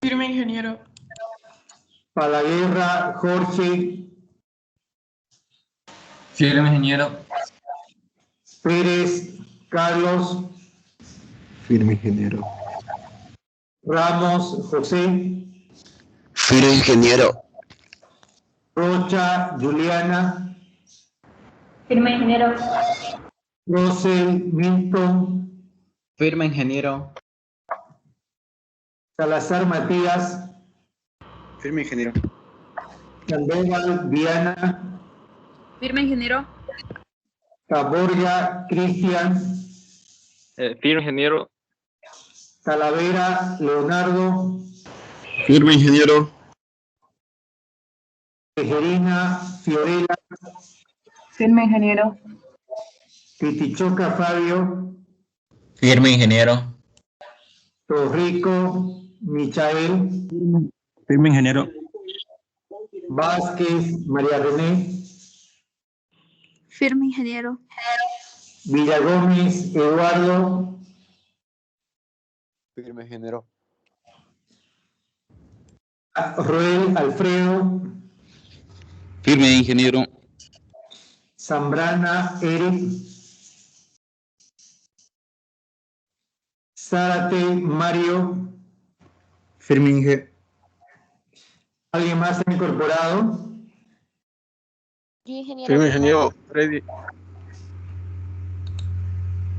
Firme, ingeniero. Palaguerra, Jorge. Firme, ingeniero. Pérez, Carlos. Firme, ingeniero. Ramos, José. Firme, ingeniero. Rocha, Juliana. Firme, ingeniero. Rosel, Milton. Firme, ingeniero. Salazar, Matías. Firme, ingeniero. Sandoval, Diana. Firme, ingeniero. Taborga, Cristian. Firme, ingeniero. Talavera, Leonardo. Firme, ingeniero. Tejerina, Fiorella. Firme, ingeniero. Titichoca, Fabio. Firme, ingeniero. Torrico, Michael. Firme, ingeniero. Vázquez, María René. Firme, ingeniero. Villagómez, Eduardo. Firme, ingeniero. Roel, Alfredo. Firme, ingeniero. Zambrana, Eric. Zárate, Mario. Firme, ingeniero. ¿Alguien más se ha incorporado? Firme, ingeniero. Freddy.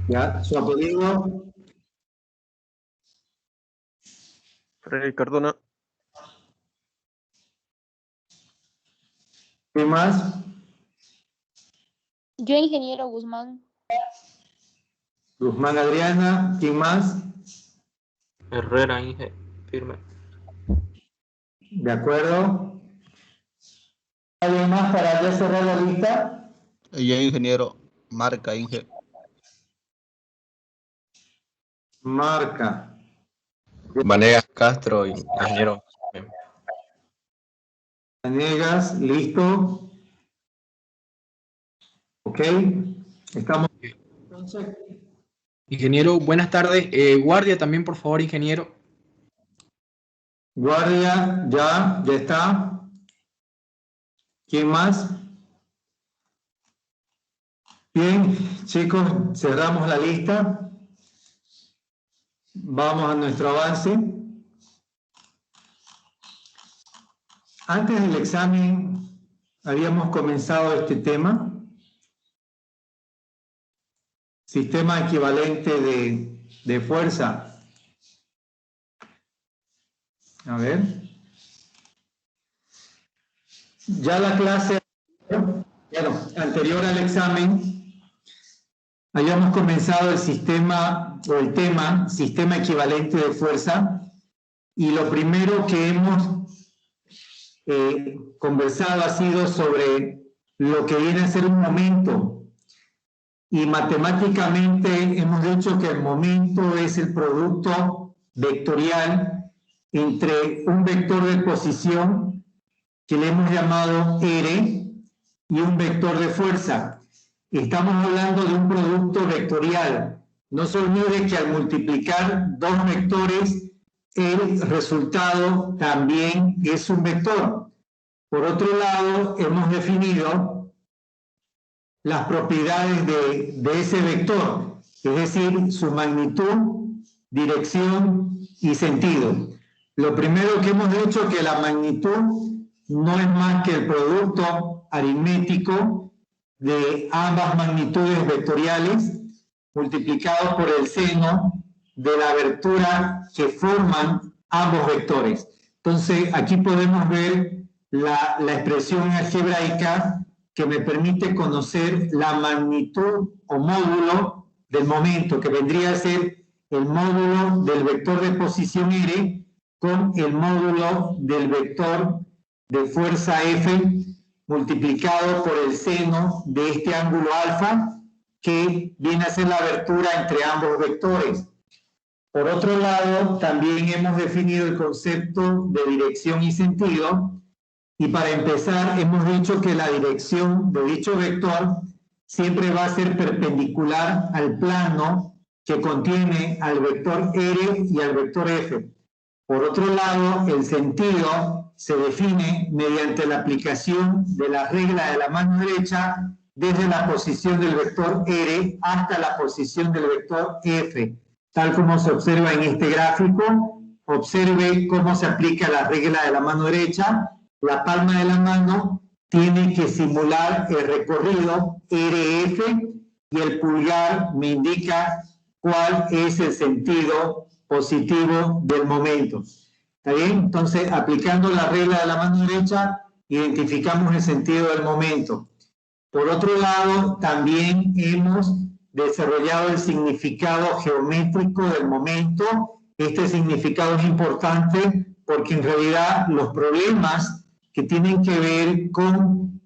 Ya, su apellido. Freddy Cardona. ¿Qué más? Yo, ingeniero Guzmán. Guzmán, Adriana. ¿Quién más? Herrera, Inge. Firme. De acuerdo. ¿Alguien más para ya cerrar la lista? Yo, ingeniero. Marca, ingeniero. Marca. Vanegas Castro, ingeniero. Vanegas, listo. Ok. Estamos. Entonces, Ingeniero, buenas tardes. Guardia también, por favor, ingeniero. guardia, ya está. ¿Quién más? Bien, chicos, cerramos la lista. Vamos a nuestro avance. Antes del examen habíamos comenzado este tema. Sistema equivalente de fuerza. A ver. Ya la clase anterior al examen habíamos comenzado el sistema o el tema sistema equivalente de fuerza, y lo primero que hemos conversado ha sido sobre lo que viene a ser un momento. Y matemáticamente hemos dicho que el momento es el producto vectorial entre un vector de posición que le hemos llamado R y un vector de fuerza. Estamos hablando de un producto vectorial. No se olvide que al multiplicar dos vectores, el resultado también es un vector. Por otro lado, hemos definido las propiedades de ese vector, es decir, su magnitud, dirección y sentido. Lo primero que hemos dicho es que la magnitud no es más que el producto aritmético de ambas magnitudes vectoriales multiplicado por el seno de la abertura que forman ambos vectores. Entonces, aquí podemos ver la expresión algebraica que me permite conocer la magnitud o módulo del momento, que vendría a ser el módulo del vector de posición R con el módulo del vector de fuerza F multiplicado por el seno de este ángulo alfa, que viene a ser la abertura entre ambos vectores. Por otro lado, también hemos definido el concepto de dirección y sentido. Y para empezar, hemos dicho que la dirección de dicho vector siempre va a ser perpendicular al plano que contiene al vector R y al vector F. Por otro lado, el sentido se define mediante la aplicación de la regla de la mano derecha desde la posición del vector R hasta la posición del vector F, tal como se observa en este gráfico. Observe cómo se aplica la regla de la mano derecha. La palma de la mano tiene que simular el recorrido RF y el pulgar me indica cuál es el sentido positivo del momento. ¿Está bien? Entonces, aplicando la regla de la mano derecha, identificamos el sentido del momento. Por otro lado, también hemos desarrollado el significado geométrico del momento. Este significado es importante porque en realidad los problemas que tienen que ver con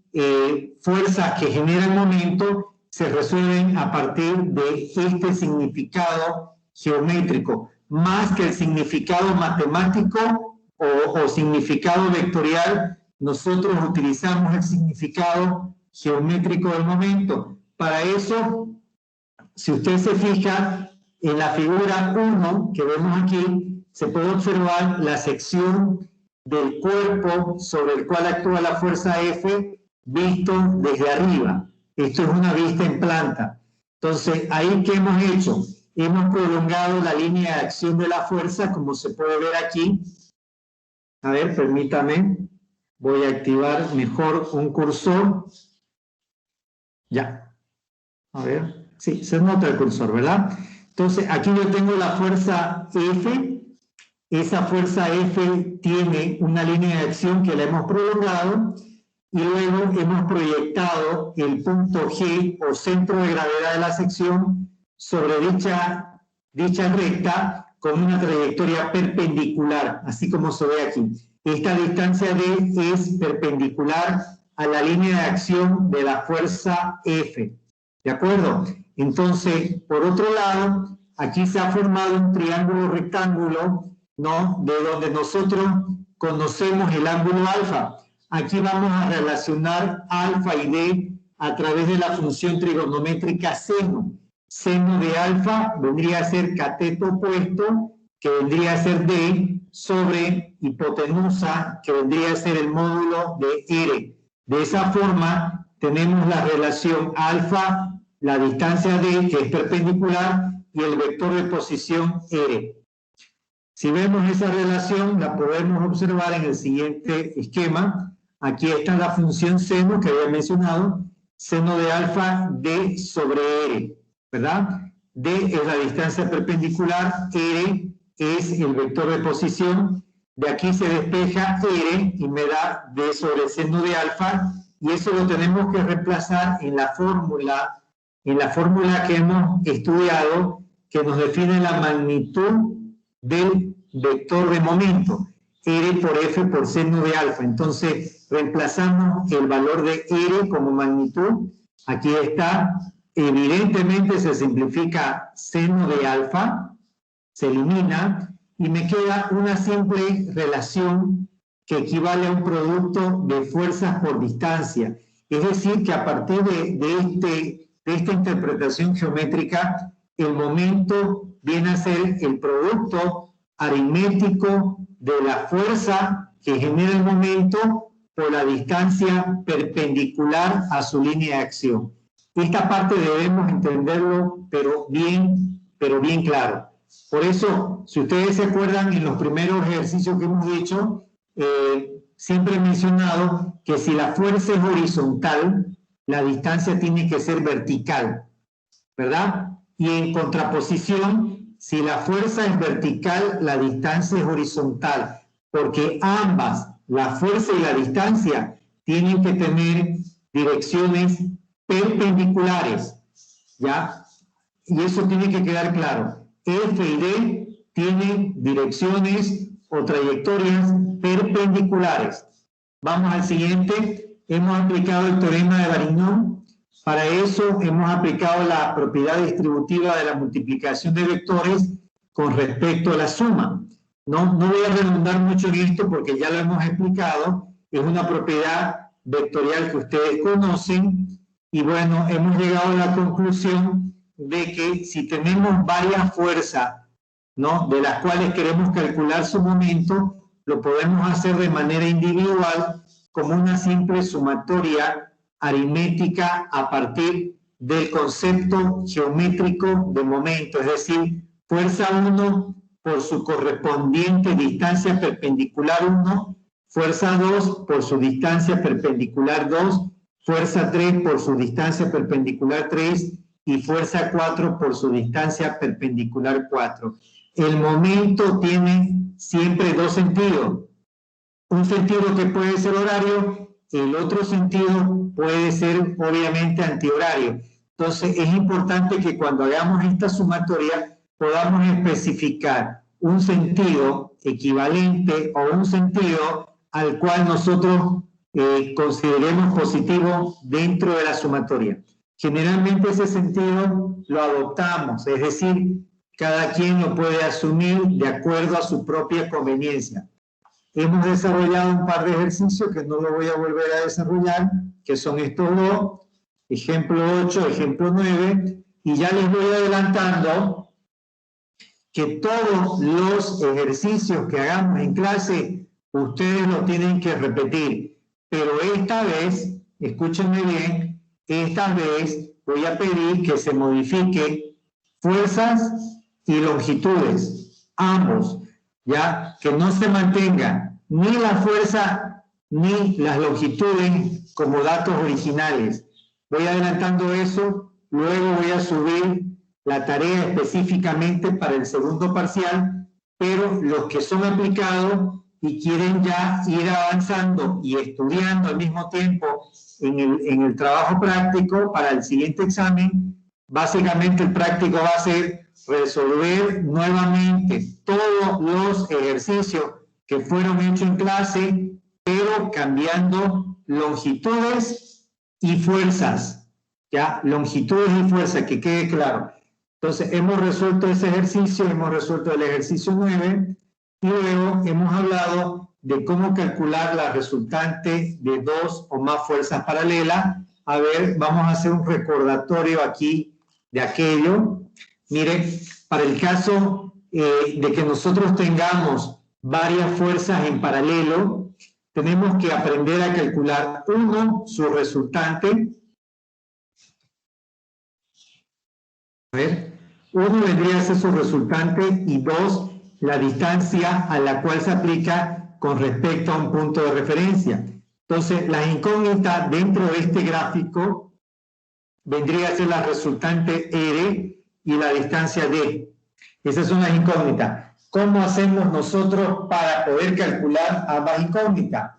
fuerzas que generan momento se resuelven a partir de este significado geométrico, más que el significado matemático o significado vectorial. Nosotros utilizamos el significado geométrico del momento. Para eso, si usted se fija en la figura 1 que vemos aquí, se puede observar la sección del cuerpo sobre el cual actúa la fuerza F visto desde arriba. Esto es una vista en planta. Entonces, ahí ¿qué hemos hecho? Hemos prolongado la línea de acción de la fuerza, como se puede ver aquí. A ver, permítame. Voy a activar mejor un cursor. Ya. A ver. Sí, se nota el cursor, ¿verdad? Entonces, aquí yo tengo la fuerza F. Esa fuerza F tiene una línea de acción que la hemos prolongado y luego hemos proyectado el punto G o centro de gravedad de la sección sobre dicha recta con una trayectoria perpendicular, así como se ve aquí. Esta distancia D es perpendicular a la línea de acción de la fuerza F. ¿De acuerdo? Entonces, por otro lado, aquí se ha formado un triángulo rectángulo, ¿no? De donde nosotros conocemos el ángulo alfa. Aquí vamos a relacionar alfa y D a través de la función trigonométrica seno. Seno de alfa vendría a ser cateto opuesto, que vendría a ser D, sobre hipotenusa, que vendría a ser el módulo de R. De esa forma, tenemos la relación alfa, la distancia D, que es perpendicular, y el vector de posición R. Si vemos esa relación, la podemos observar en el siguiente esquema. Aquí está la función seno que había mencionado, seno de alfa D sobre R, ¿verdad? D es la distancia perpendicular, R es el vector de posición. De aquí se despeja R y me da D sobre el seno de alfa, y eso lo tenemos que reemplazar en la fórmula que hemos estudiado, que nos define la magnitud del vector de momento, R por F por seno de alfa. Entonces, reemplazamos el valor de R como magnitud. Aquí está, evidentemente se simplifica seno de alfa, se elimina, y me queda una simple relación que equivale a un producto de fuerzas por distancia. Es decir, que a partir de esta interpretación geométrica, el momento viene a ser el producto aritmético de la fuerza que genera el momento por la distancia perpendicular a su línea de acción. Esta parte debemos entenderlo, pero bien claro. Por eso, si ustedes se acuerdan, en los primeros ejercicios que hemos hecho, siempre he mencionado que si la fuerza es horizontal, la distancia tiene que ser vertical, ¿verdad? Y en contraposición, si la fuerza es vertical, la distancia es horizontal, porque ambas, la fuerza y la distancia, tienen que tener direcciones perpendiculares, ¿ya? Y eso tiene que quedar claro. F y D tienen direcciones o trayectorias perpendiculares. Vamos al siguiente. Hemos aplicado el teorema de Varignon. Para eso hemos aplicado la propiedad distributiva de la multiplicación de vectores con respecto a la suma. No voy a redundar mucho en esto porque ya lo hemos explicado. Es una propiedad vectorial que ustedes conocen. Y bueno, hemos llegado a la conclusión de que si tenemos varias fuerzas ¿no? De las cuales queremos calcular su momento, lo podemos hacer de manera individual como una simple sumatoria aritmética a partir del concepto geométrico de momento, es decir, fuerza 1 por su correspondiente distancia perpendicular 1, fuerza 2 por su distancia perpendicular 2, fuerza 3 por su distancia perpendicular 3 y fuerza 4 por su distancia perpendicular 4. El momento tiene siempre dos sentidos. Un sentido que puede ser horario, el otro sentido puede ser obviamente antihorario. Entonces es importante que cuando hagamos esta sumatoria podamos especificar un sentido equivalente o un sentido al cual nosotros consideremos positivo dentro de la sumatoria. Generalmente ese sentido lo adoptamos, es decir, cada quien lo puede asumir de acuerdo a su propia conveniencia. Hemos desarrollado un par de ejercicios que no lo voy a volver a desarrollar, que son estos dos, ejemplo 8, ejemplo 9, y ya les voy adelantando que todos los ejercicios que hagamos en clase, ustedes lo tienen que repetir. Pero esta vez, escúchenme bien, esta vez voy a pedir que se modifique fuerzas y longitudes, ambos, ya, que no se mantenga ni la fuerza ni las longitudes como datos originales. Voy adelantando eso, luego voy a subir la tarea específicamente para el segundo parcial, pero los que son aplicados y quieren ya ir avanzando y estudiando al mismo tiempo en el trabajo práctico para el siguiente examen, básicamente el práctico va a ser resolver nuevamente todos los ejercicios que fueron hechos en clase, pero cambiando longitudes y fuerzas, ¿ya? Longitudes y fuerzas, que quede claro. Entonces, hemos resuelto ese ejercicio, hemos resuelto el ejercicio 9, y luego hemos hablado de cómo calcular la resultante de dos o más fuerzas paralelas. A ver, vamos a hacer un recordatorio aquí de aquello. Miren, para el caso de que nosotros tengamos varias fuerzas en paralelo, tenemos que aprender a calcular, uno, su resultante. A ver, uno vendría a ser su resultante y dos, la distancia a la cual se aplica con respecto a un punto de referencia. Entonces, la incógnita dentro de este gráfico vendría a ser la resultante R y la distancia D. Esas son las incógnitas. ¿Cómo hacemos nosotros para poder calcular ambas incógnitas?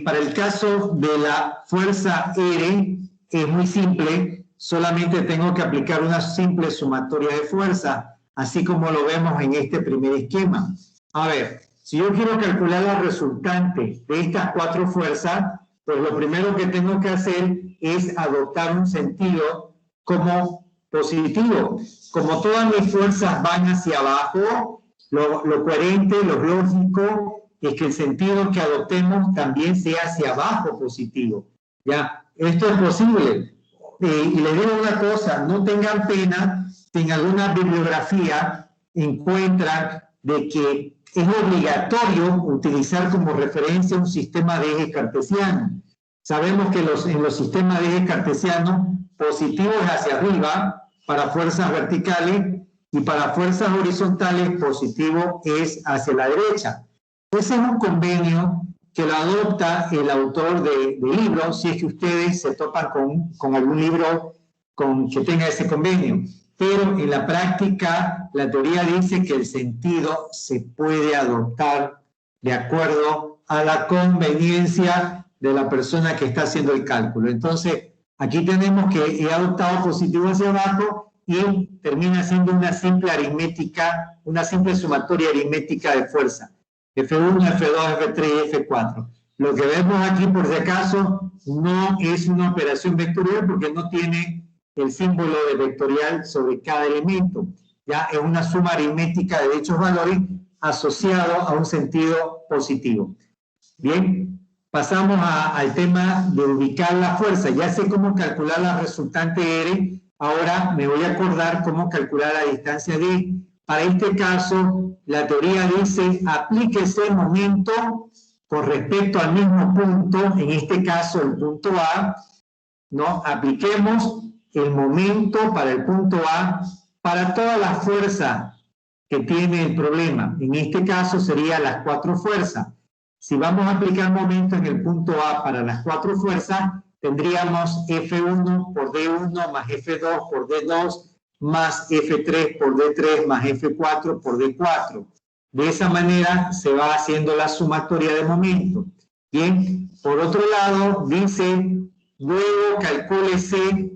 Para el caso de la fuerza R es muy simple, solamente tengo que aplicar una simple sumatoria de fuerza, así como lo vemos en este primer esquema. A ver, si yo quiero calcular la resultante de estas cuatro fuerzas, pues lo primero que tengo que hacer es adoptar un sentido como positivo. Como todas mis fuerzas van hacia abajo, lo coherente, lo lógico, es que el sentido que adoptemos también sea hacia abajo positivo. ¿Ya? Esto es posible. Y les digo una cosa, no tengan pena si en alguna bibliografía encuentran de que es obligatorio utilizar como referencia un sistema de eje cartesiano. Sabemos que en los sistemas de eje cartesiano, positivo es hacia arriba para fuerzas verticales y para fuerzas horizontales, positivo es hacia la derecha. Ese es un convenio que lo adopta el autor de libros, si es que ustedes se topan con algún libro que tenga ese convenio. Pero en la práctica, la teoría dice que el sentido se puede adoptar de acuerdo a la conveniencia de la persona que está haciendo el cálculo. Entonces, aquí tenemos que he adoptado positivo hacia abajo y termina siendo una simple aritmética, una simple sumatoria aritmética de fuerza. F1, F2, F3 y F4. Lo que vemos aquí, por si acaso, no es una operación vectorial porque no tiene el símbolo de vectorial sobre cada elemento. Ya es una suma aritmética de dichos valores asociado a un sentido positivo. Bien, pasamos al tema de ubicar la fuerza. Ya sé cómo calcular la resultante R, ahora me voy a acordar cómo calcular la distancia D para este caso, la teoría dice, aplíquese el momento con respecto al mismo punto, en este caso el punto A, ¿no? Apliquemos el momento para el punto A para toda la fuerza que tiene el problema. En este caso serían las 4 fuerzas. Si vamos a aplicar momento en el punto A para las 4 fuerzas, tendríamos F1 por D1 más F2 por D2 más F3 por D3 más F4 por D4. De esa manera se va haciendo la sumatoria de momento. Bien, por otro lado, dice, luego calcúlese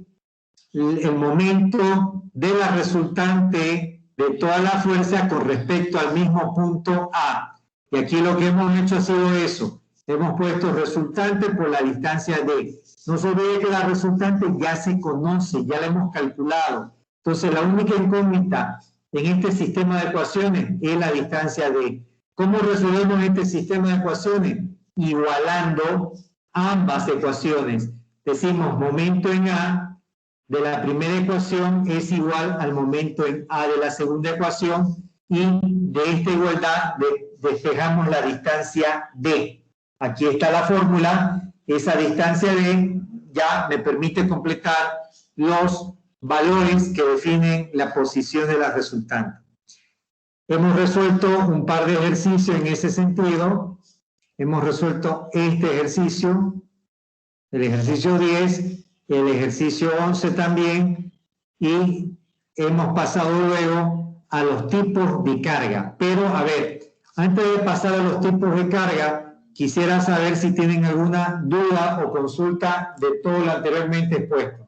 el momento de la resultante de toda la fuerza con respecto al mismo punto A. Y aquí lo que hemos hecho ha sido eso. Hemos puesto resultante por la distancia D. No se olvide que la resultante ya se conoce, ya la hemos calculado. Entonces, la única incógnita en este sistema de ecuaciones es la distancia D. ¿Cómo resolvemos este sistema de ecuaciones? Igualando ambas ecuaciones. Decimos momento en A de la primera ecuación es igual al momento en A de la segunda ecuación y de esta igualdad despejamos la distancia D. Aquí está la fórmula. Esa distancia D ya me permite completar los valores que definen la posición de la resultante. Hemos resuelto un par de ejercicios en ese sentido. Hemos resuelto este ejercicio, el ejercicio 10, el ejercicio 11 también, y hemos pasado luego a los tipos de carga. Pero, a ver, antes de pasar a los tipos de carga, quisiera saber si tienen alguna duda o consulta de todo lo anteriormente expuesto.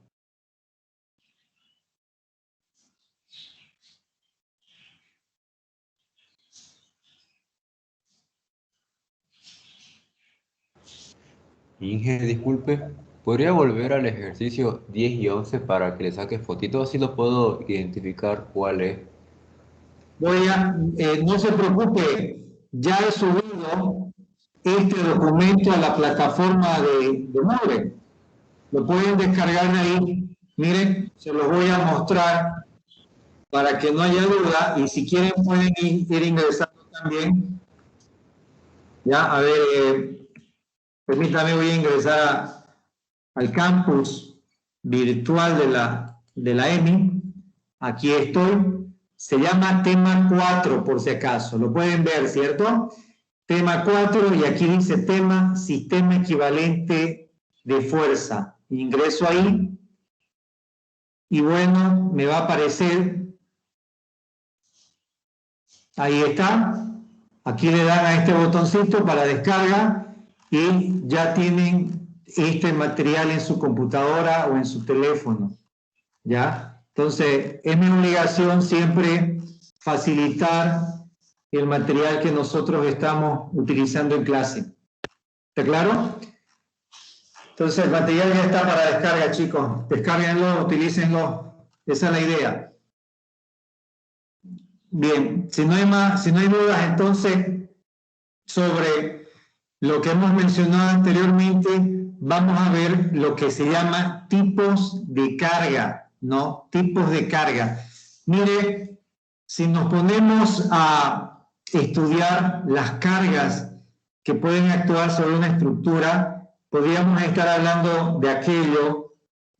Inge, disculpe, ¿podría volver al ejercicio 10 y 11 para que le saque fotito? Así lo puedo identificar cuál es. No se preocupe, ya he subido este documento a la plataforma de Moodle. Lo pueden descargar de ahí. Miren, se los voy a mostrar para que no haya duda, y si quieren pueden ir ingresando también. Ya, a ver, permítame, voy a ingresar al campus virtual de la EMI. Aquí estoy. Se llama tema 4, por si acaso. Lo pueden ver, ¿cierto? Tema 4, y aquí dice tema sistema equivalente de fuerza. Ingreso ahí. Y bueno, me va a aparecer. Ahí está. Aquí le dan a este botoncito para descarga y ya tienen este material en su computadora o en su teléfono. ¿Ya? Entonces, es mi obligación siempre facilitar el material que nosotros estamos utilizando en clase. ¿Está claro? Entonces, el material ya está para descarga, chicos. Descárguenlo, utilícenlo. Esa es la idea. Bien, si no hay dudas, entonces, sobre lo que hemos mencionado anteriormente, vamos a ver lo que se llama tipos de carga, ¿no? Tipos de carga. Mire, si nos ponemos a estudiar las cargas que pueden actuar sobre una estructura, podríamos estar hablando de aquello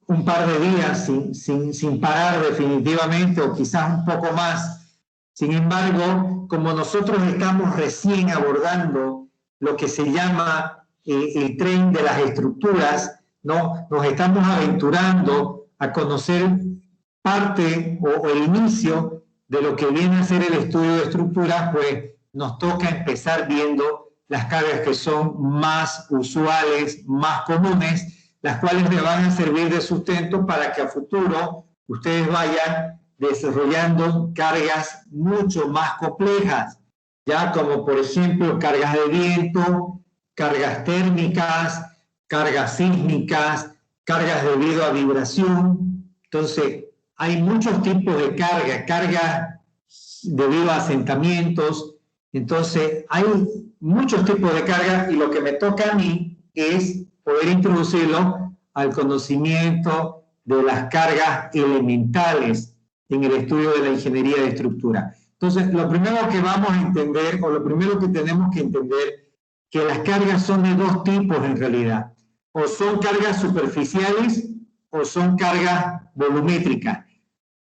un par de días sin parar definitivamente, o quizás un poco más. Sin embargo, como nosotros estamos recién abordando lo que se llama el tren de las estructuras, ¿no? Nos estamos aventurando a conocer parte o el inicio de lo que viene a ser el estudio de estructuras, pues nos toca empezar viendo las cargas que son más usuales, más comunes, las cuales me van a servir de sustento para que a futuro ustedes vayan desarrollando cargas mucho más complejas, ya como por ejemplo cargas de viento, cargas térmicas, cargas sísmicas, cargas debido a vibración. Entonces, hay muchos tipos de cargas debido a asentamientos. Entonces, hay muchos tipos de cargas y lo que me toca a mí es poder introducirlo al conocimiento de las cargas elementales en el estudio de la ingeniería de estructura. Entonces, lo primero que vamos a entender, o lo primero que tenemos que entender, que las cargas son de dos tipos en realidad. O son cargas superficiales o son cargas volumétricas.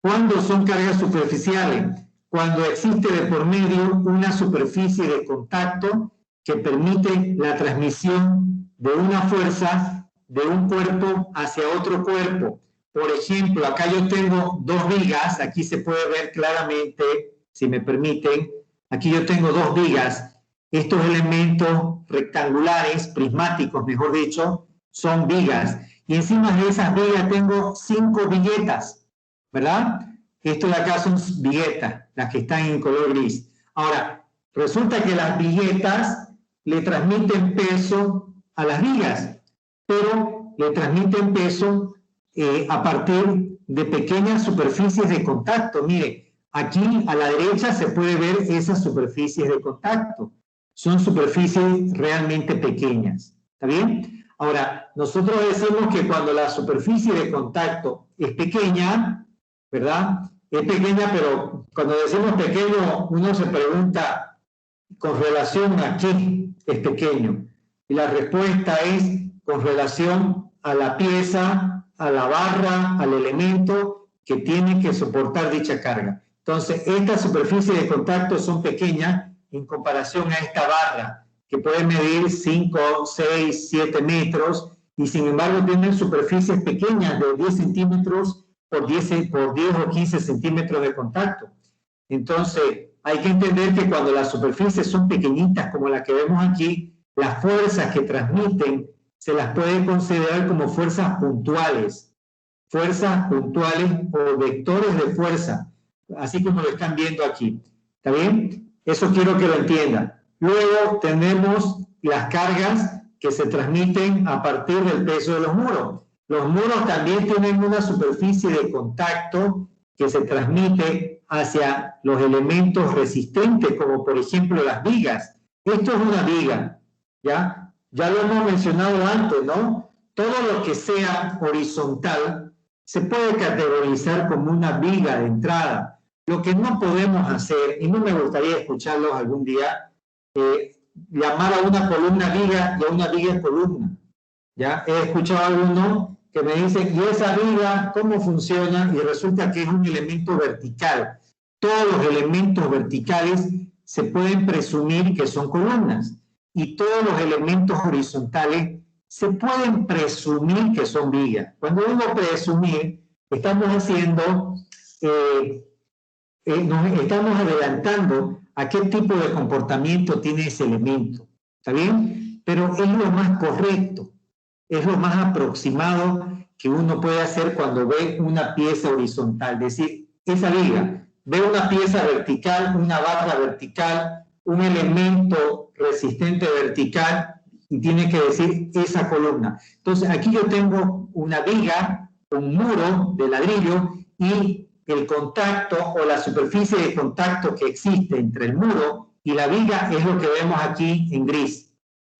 ¿Cuándo son cargas superficiales? Cuando existe de por medio una superficie de contacto que permite la transmisión de una fuerza de un cuerpo hacia otro cuerpo. Por ejemplo, acá yo tengo dos vigas, aquí se puede ver claramente, si me permiten, aquí yo tengo dos vigas. Estos elementos rectangulares, prismáticos mejor dicho, son vigas. Y encima de esas vigas tengo 5 viguetas, ¿verdad? Esto de acá son viguetas, las que están en color gris. Ahora, resulta que las viguetas le transmiten peso a las vigas, pero le transmiten peso a partir de pequeñas superficies de contacto. Mire, aquí a la derecha se puede ver esas superficies de contacto. Son superficies realmente pequeñas. ¿Está bien? Ahora, nosotros decimos que cuando la superficie de contacto es pequeña, ¿verdad? Es pequeña, pero cuando decimos pequeño, uno se pregunta con relación a qué es pequeño. Y la respuesta es con relación a la pieza, a la barra, al elemento que tiene que soportar dicha carga. Entonces, estas superficies de contacto son pequeñas en comparación a esta barra, que puede medir 5, 6, 7 metros, y sin embargo tienen superficies pequeñas de 10 centímetros por 10 o 15 centímetros de contacto. Entonces, hay que entender que cuando las superficies son pequeñitas, como la que vemos aquí, las fuerzas que transmiten se las puede considerar como fuerzas puntuales o vectores de fuerza, así como lo están viendo aquí. ¿Está bien? Eso quiero que lo entiendan. Luego tenemos las cargas que se transmiten a partir del peso de los muros. Los muros también tienen una superficie de contacto que se transmite hacia los elementos resistentes, como por ejemplo las vigas. Esto es una viga, ¿ya? Ya lo hemos mencionado antes, ¿no? Todo lo que sea horizontal se puede categorizar como una viga de entrada. Lo que no podemos hacer, y no me gustaría escucharlos algún día, llamar a una columna viga y a una viga columna. ¿Ya? He escuchado a algunos que me dicen, ¿y esa viga cómo funciona? Y resulta que es un elemento vertical. Todos los elementos verticales se pueden presumir que son columnas, y todos los elementos horizontales se pueden presumir que son vigas. Cuando digo presumir, estamos haciendo, nos estamos adelantando a qué tipo de comportamiento tiene ese elemento. ¿Está bien? Pero es lo más correcto, es lo más aproximado que uno puede hacer cuando ve una pieza horizontal. Es decir, esa viga, ve una pieza vertical, una barra vertical, un elemento resistente vertical, y tiene que decir esa columna. Entonces, aquí yo tengo una viga, un muro de ladrillo, y el contacto o la superficie de contacto que existe entre el muro y la viga es lo que vemos aquí en gris,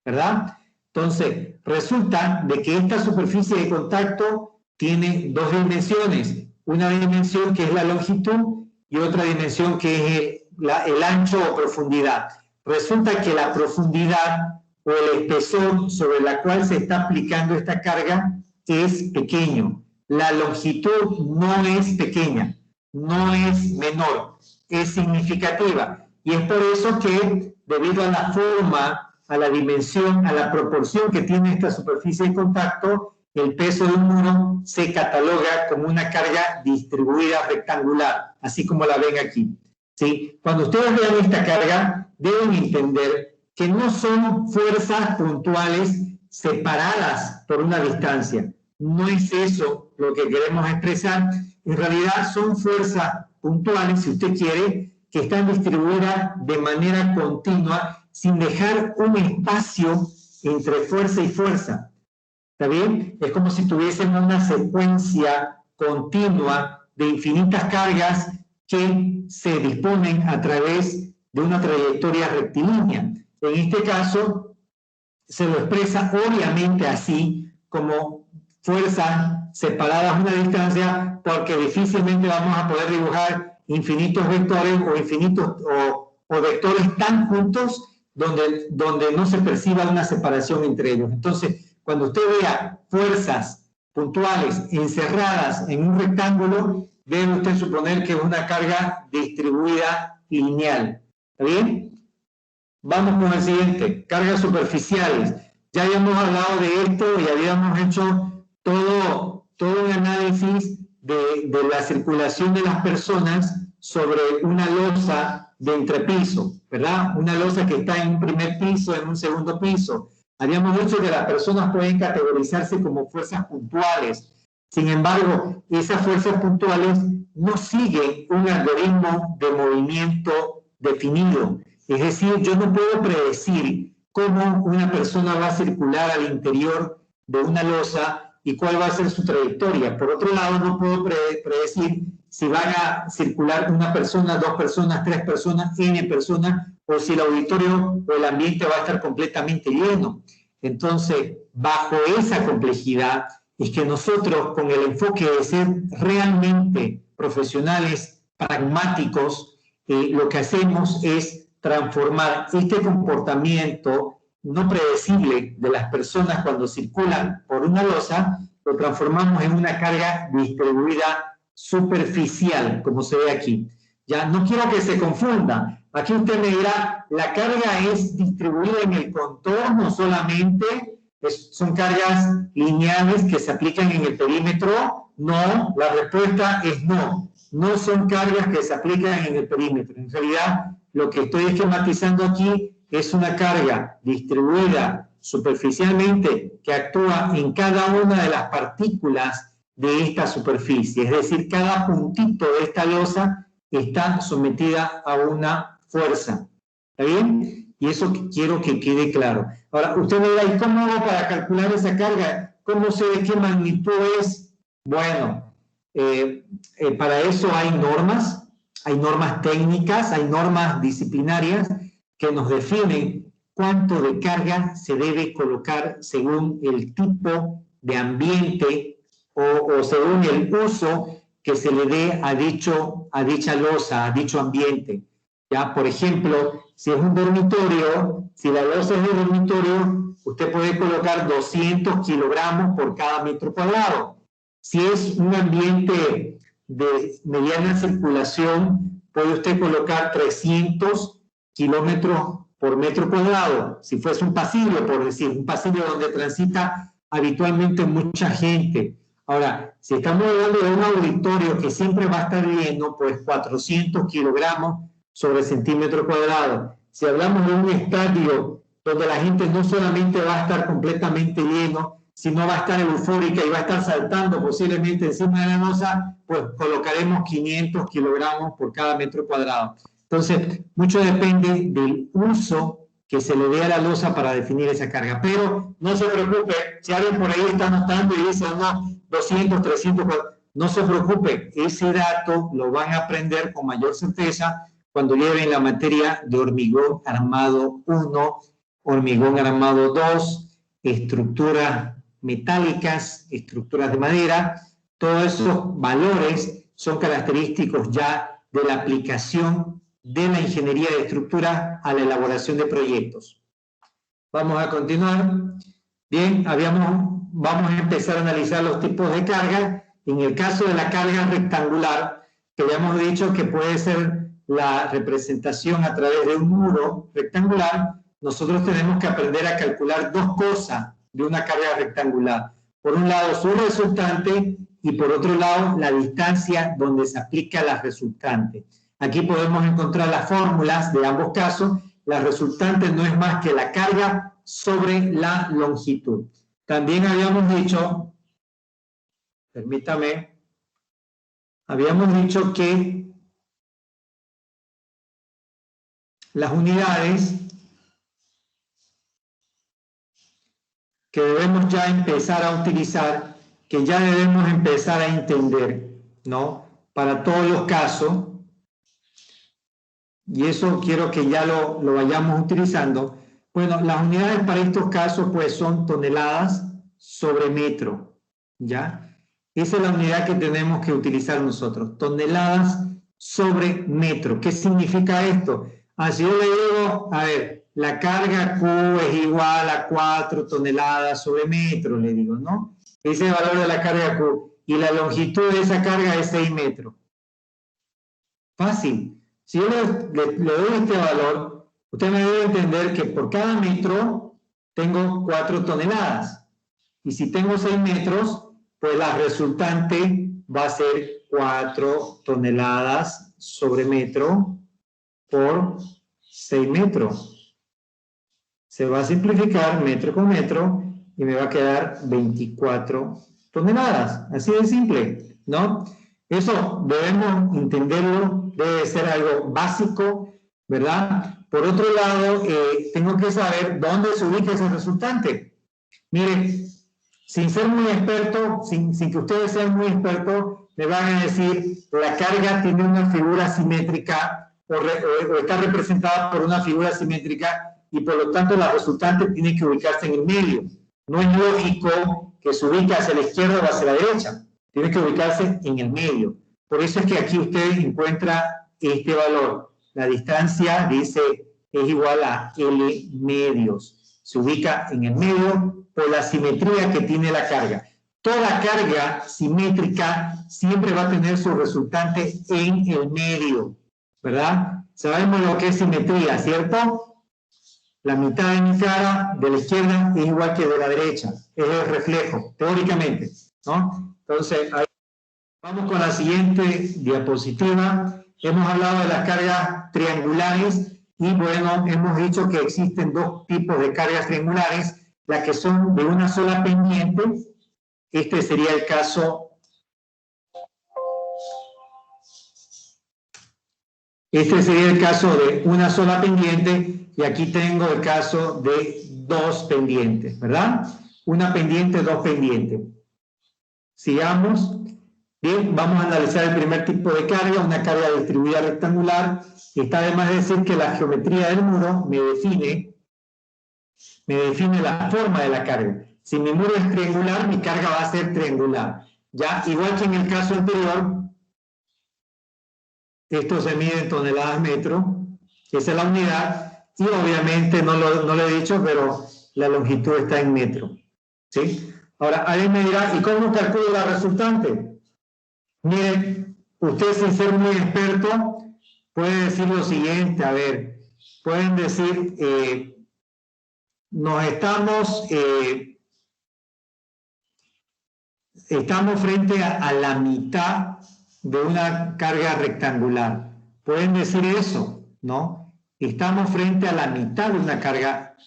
¿verdad? Entonces, resulta de que esta superficie de contacto tiene dos dimensiones. Una dimensión que es la longitud y otra dimensión que es el ancho o profundidad. Resulta que la profundidad o el espesor sobre la cual se está aplicando esta carga es pequeño. La longitud no es pequeña, no es menor, es significativa. Y es por eso que, debido a la forma, a la dimensión, a la proporción que tiene esta superficie de contacto, el peso de un muro se cataloga como una carga distribuida rectangular, así como la ven aquí. ¿Sí? Cuando ustedes vean esta carga, deben entender que no son fuerzas puntuales separadas por una distancia. No es eso lo que queremos expresar. En realidad son fuerzas puntuales, si usted quiere, que están distribuidas de manera continua, sin dejar un espacio entre fuerza y fuerza. ¿Está bien? Es como si tuviésemos una secuencia continua de infinitas cargas que se disponen a través de una trayectoria rectilínea. En este caso, se lo expresa obviamente así, como fuerzas separadas a una distancia, porque difícilmente vamos a poder dibujar infinitos vectores o infinitos o vectores tan juntos donde no se perciba una separación entre ellos. Entonces, cuando usted vea fuerzas puntuales encerradas en un rectángulo, debe usted suponer que es una carga distribuida lineal. ¿Está bien? Vamos con el siguiente, cargas superficiales. Ya habíamos hablado de esto y habíamos hecho todo un análisis de la circulación de las personas sobre una losa de entrepiso, ¿verdad? Una losa que está en un primer piso, en un segundo piso. Habíamos dicho que las personas pueden categorizarse como fuerzas puntuales. Sin embargo, esas fuerzas puntuales no siguen un algoritmo de movimiento definido. Es decir, yo no puedo predecir cómo una persona va a circular al interior de una losa y cuál va a ser su trayectoria. Por otro lado, no puedo predecir si van a circular una persona, dos personas, tres personas, n personas, o si el auditorio o el ambiente va a estar completamente lleno. Entonces, bajo esa complejidad, es que nosotros, con el enfoque de ser realmente profesionales, pragmáticos, lo que hacemos es transformar este comportamiento no predecible de las personas cuando circulan por una losa, lo transformamos en una carga distribuida superficial, como se ve aquí. Ya, no quiero que se confunda. Aquí usted me dirá, la carga es distribuida en el contorno solamente, son cargas lineales que se aplican en el perímetro. No, la respuesta es no. No son cargas que se aplican en el perímetro. En realidad, lo que estoy esquematizando aquí es una carga distribuida superficialmente que actúa en cada una de las partículas de esta superficie. Es decir, cada puntito de esta losa está sometida a una fuerza. ¿Está bien? Y eso quiero que quede claro. Ahora, usted me dirá, ¿y cómo hago para calcular esa carga? ¿Cómo sé de qué magnitud es? Bueno, para eso hay normas técnicas, hay normas disciplinarias que nos definen cuánto de carga se debe colocar según el tipo de ambiente o según el uso que se le dé a dicha losa, a dicho ambiente. Ya, por ejemplo, si es un dormitorio, si la losa es de dormitorio, usted puede colocar 200 kilogramos por cada metro cuadrado. Si es un ambiente de mediana circulación, puede usted colocar 300 kilómetros por metro cuadrado. Si fuese un pasillo, por decir, un pasillo donde transita habitualmente mucha gente. Ahora, si estamos hablando de un auditorio que siempre va a estar lleno, pues 400 kilogramos sobre centímetro cuadrado. Si hablamos de un estadio donde la gente no solamente va a estar completamente lleno, sino va a estar eufórica y va a estar saltando posiblemente encima de la losa, pues colocaremos 500 kilogramos por cada metro cuadrado. Entonces, mucho depende del uso que se le dé a la losa para definir esa carga. Pero no se preocupe, si alguien por ahí está anotando y dice, no, 200, 300, no se preocupe, ese dato lo van a aprender con mayor certeza cuando lleven la materia de hormigón armado 1, hormigón armado 2, estructuras metálicas, estructuras de madera. Todos esos valores son característicos ya de la aplicación de la ingeniería de estructura a la elaboración de proyectos. Vamos a continuar. Bien, vamos a empezar a analizar los tipos de carga. En el caso de la carga rectangular, que ya hemos dicho que puede ser la representación a través de un muro rectangular, nosotros tenemos que aprender a calcular dos cosas de una carga rectangular. Por un lado, su resultante y por otro lado, la distancia donde se aplica la resultante. Aquí podemos encontrar las fórmulas de ambos casos. La resultante no es más que la carga sobre la longitud. También habíamos dicho, permítame, habíamos dicho que las unidades que debemos ya empezar a utilizar, que ya debemos empezar a entender, ¿no? Para todos los casos, y eso quiero que ya lo vayamos utilizando. Bueno, las unidades para estos casos pues son toneladas sobre metro, ¿ya? Esa es la unidad que tenemos que utilizar nosotros, toneladas sobre metro. ¿Qué significa esto? Si yo le digo, a ver, la carga Q es igual a 4 toneladas sobre metro, le digo, ¿no? Ese es el valor de la carga Q. Y la longitud de esa carga es 6 metros. Fácil. Si yo le doy este valor, usted me debe entender que por cada metro tengo 4 toneladas. Y si tengo 6 metros, pues la resultante va a ser 4 toneladas sobre metro por 6 metros. Se va a simplificar metro con metro y me va a quedar 24 toneladas. Así de simple, ¿no? Eso debemos entenderlo, debe ser algo básico, ¿verdad? Por otro lado, tengo que saber dónde se ubica ese resultante. Mire, sin ser muy experto, sin que ustedes sean muy expertos, me van a decir, la carga tiene una figura simétrica o está representada por una figura simétrica y por lo tanto la resultante tiene que ubicarse en el medio. No es lógico que se ubique hacia la izquierda o hacia la derecha. Tiene que ubicarse en el medio. Por eso es que aquí usted encuentra este valor. La distancia, dice, es igual a L medios. Se ubica en el medio por la simetría que tiene la carga. Toda carga simétrica siempre va a tener su resultante en el medio, ¿verdad? Sabemos lo que es simetría, ¿cierto? La mitad de mi cara de la izquierda es igual que de la derecha. Es el reflejo, teóricamente, ¿no? Entonces, ahí vamos con la siguiente diapositiva. Hemos hablado de las cargas triangulares y, bueno, hemos dicho que existen dos tipos de cargas triangulares, las que son de una sola pendiente. Este sería el caso. Este sería el caso de una sola pendiente y aquí tengo el caso de dos pendientes, ¿verdad? Una pendiente, dos pendientes. Sigamos. Bien, vamos a analizar el primer tipo de carga, una carga distribuida rectangular. Está de más decir que la geometría del muro me define la forma de la carga. Si mi muro es triangular, mi carga va a ser triangular. Ya, igual que en el caso anterior, esto se mide en toneladas metro, esa es la unidad, y obviamente no lo he dicho, pero la longitud está en metro. ¿Sí? Ahora, alguien me dirá, ¿y cómo calculo la resultante? Miren, usted sin ser muy experto, puede decir lo siguiente, a ver, pueden decir, estamos frente a la mitad de una carga rectangular. Pueden decir eso, ¿no? Estamos frente a la mitad de una carga.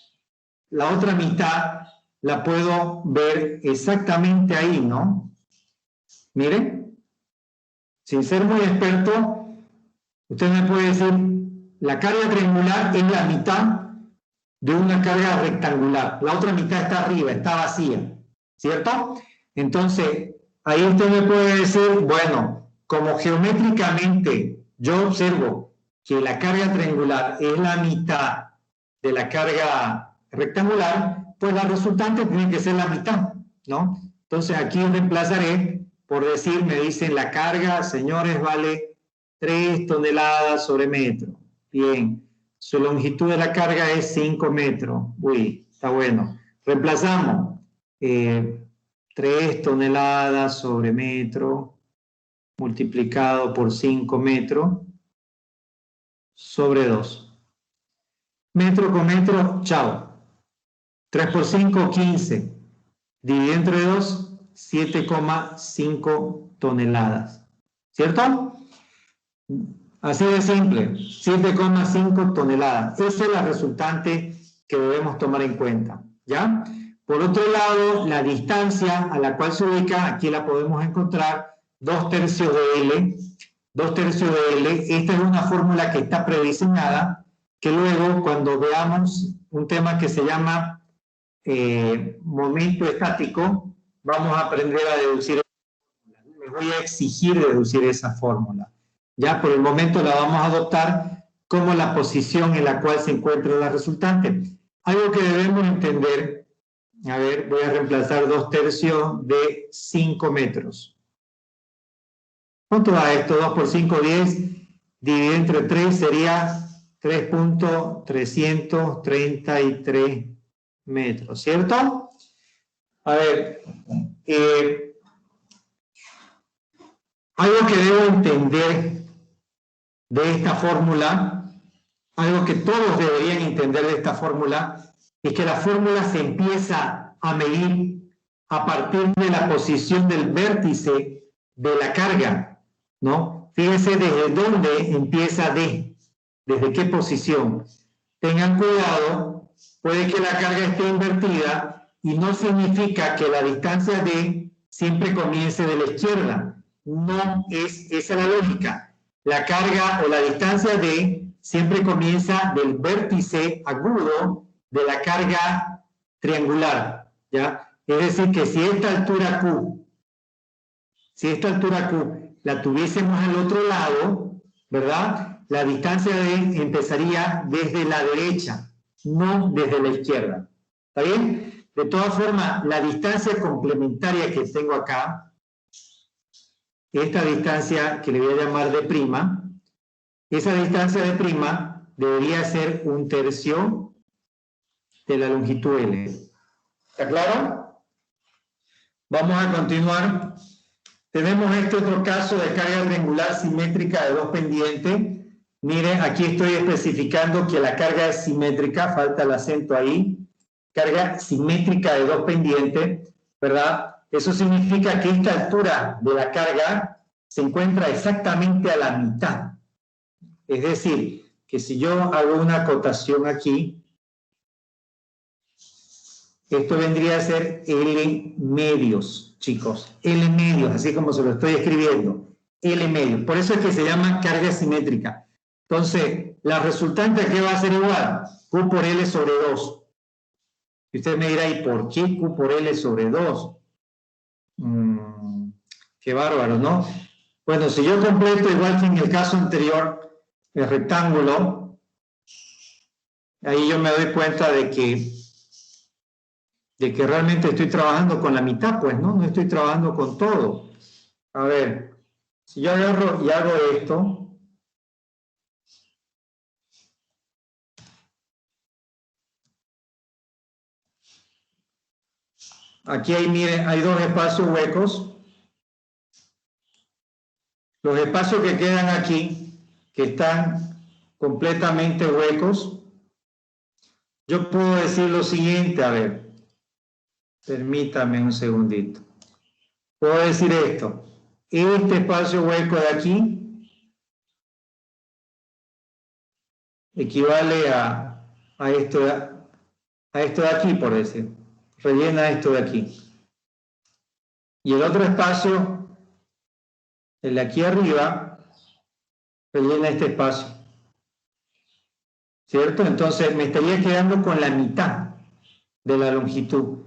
La otra mitad la puedo ver exactamente ahí, ¿no? Miren, sin ser muy experto, usted me puede decir, la carga triangular es la mitad de una carga rectangular. La otra mitad está arriba, está vacía, ¿cierto? Entonces, ahí usted me puede decir, bueno, como geométricamente yo observo que la carga triangular es la mitad de la carga rectangular, pues la resultante tiene que ser la mitad, ¿no? Entonces aquí reemplazaré, por decir, me dicen la carga, señores, vale 3 toneladas sobre metro. Bien, su longitud de la carga es 5 metros. Uy, está bueno. Reemplazamos 3 toneladas sobre metro multiplicado por 5 metros sobre 2. Metro con metro, chao. 3 por 5, 15. Dividido entre 2, 7,5 toneladas. ¿Cierto? Así de simple, 7,5 toneladas. Esa es la resultante que debemos tomar en cuenta, ¿ya? Por otro lado, la distancia a la cual se ubica, aquí la podemos encontrar, 2/3 de L. 2/3 de L, esta es una fórmula que está prediseñada, que luego cuando veamos un tema que se llama momento estático, vamos a aprender a deducir. Les voy a exigir deducir esa fórmula. Ya por el momento la vamos a adoptar como la posición en la cual se encuentra la resultante. Algo que debemos entender, a ver, voy a reemplazar 2/3 de 5 metros. ¿Cuánto da esto? 2 por 5, 10. dividido entre 3 sería 3.333 metros, ¿cierto? A ver, algo que debo entender de esta fórmula, algo que todos deberían entender de esta fórmula, es que la fórmula se empieza a medir a partir de la posición del vértice de la carga, ¿no? Fíjense desde dónde empieza D, desde qué posición. Tengan cuidado, puede que la carga esté invertida y no significa que la distancia D siempre comience de la izquierda. No es esa la lógica. La carga o la distancia D siempre comienza del vértice agudo de la carga triangular, ¿ya? Es decir, que si esta altura Q la tuviésemos al otro lado, ¿verdad? La distancia D empezaría desde la derecha, no desde la izquierda. ¿Está bien? De todas formas, la distancia complementaria que tengo acá, esta distancia que le voy a llamar D', esa distancia D' debería ser 1/3 de la longitud L. ¿Está claro? Vamos a continuar. Tenemos este otro caso de carga triangular simétrica de 2 pendientes. Miren, aquí estoy especificando que la carga es simétrica, falta el acento ahí. Carga simétrica de 2 pendientes, ¿verdad? Eso significa que esta altura de la carga se encuentra exactamente a la mitad. Es decir, que si yo hago una acotación aquí, esto vendría a ser L medios, chicos. L medios, así como se lo estoy escribiendo. L medios. Por eso es que se llama carga simétrica. Entonces, la resultante ¿qué va a ser igual? Q por L sobre 2. Y usted me dirá, ¿y por qué Q por L sobre 2? Qué bárbaro, ¿no? Bueno, si yo completo igual que en el caso anterior, el rectángulo, ahí yo me doy cuenta de que realmente estoy trabajando con la mitad, pues, ¿no? No estoy trabajando con todo. A ver, si yo agarro y hago esto, aquí hay, miren, hay 2 espacios huecos. Los espacios que quedan aquí, que están completamente huecos, yo puedo decir lo siguiente, a ver, permítame un segundito. Puedo decir esto, este espacio hueco de aquí equivale a esto de aquí, por decir, rellena esto de aquí. Y el otro espacio, el de aquí arriba, rellena este espacio. ¿Cierto? Entonces me estaría quedando con la mitad de la longitud.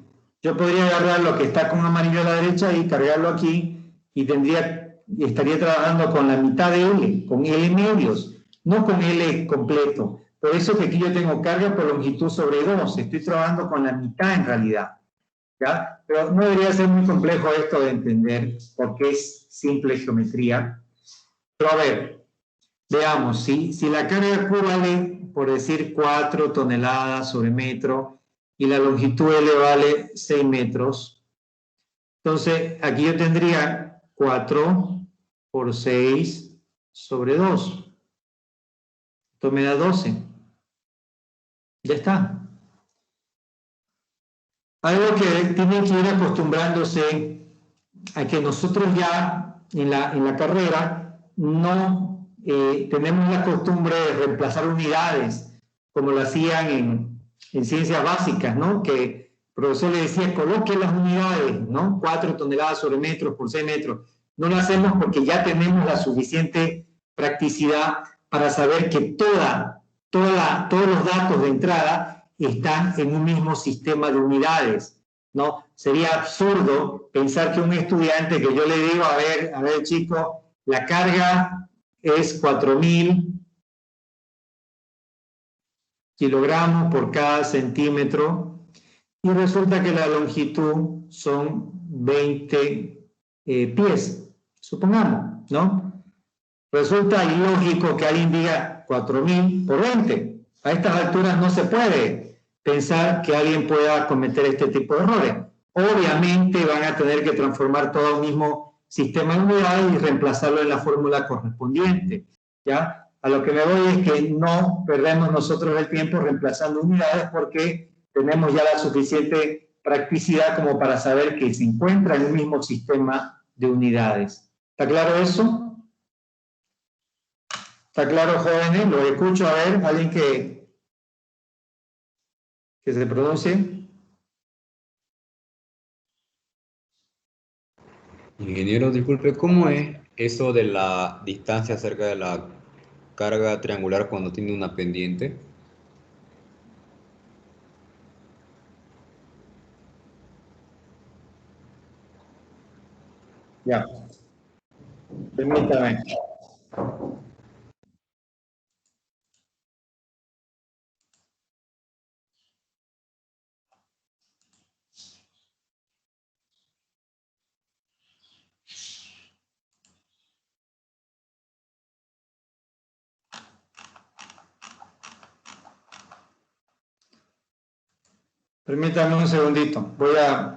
Yo podría agarrar lo que está con amarillo a la derecha y cargarlo aquí y estaría trabajando con la mitad de L, con L medios, no con L completo. Por eso que aquí yo tengo carga por longitud sobre 2, estoy trabajando con la mitad en realidad. ¿Ya? Pero no debería ser muy complejo esto de entender, porque es simple geometría. Pero a ver, veamos, si la carga Q vale, por decir, 4 toneladas sobre metro, y la longitud L vale 6 metros, entonces aquí yo tendría 4 por 6 sobre 2. Esto me da 12. Ya está. Algo que tienen que ir acostumbrándose a que nosotros ya en la carrera no tenemos la costumbre de reemplazar unidades como lo hacían en ciencias básicas, ¿no? Que el profesor le decía, coloque las unidades, ¿no? 4 toneladas sobre metros por 6 metros. No lo hacemos porque ya tenemos la suficiente practicidad para saber que todos los datos de entrada están en un mismo sistema de unidades, ¿no? Sería absurdo pensar que un estudiante que yo le digo, a ver chico, la carga es 4.000 kilogramos por cada centímetro y resulta que la longitud son 20 pies, supongamos, ¿no? Resulta ilógico que alguien diga 4.000 por 20. A estas alturas no se puede pensar que alguien pueda cometer este tipo de errores. Obviamente van a tener que transformar todo el mismo sistema de unidades y reemplazarlo en la fórmula correspondiente, ¿ya? A lo que me voy es que no perdemos nosotros el tiempo reemplazando unidades porque tenemos ya la suficiente practicidad como para saber que se encuentra en un mismo sistema de unidades. ¿Está claro eso? ¿Está claro, jóvenes? Lo escucho, a ver, alguien que se pronuncie. Ingeniero, disculpe, ¿cómo es eso de la distancia acerca de la carga triangular cuando tiene una pendiente? Ya. Permítame. Permítame un segundito. Voy a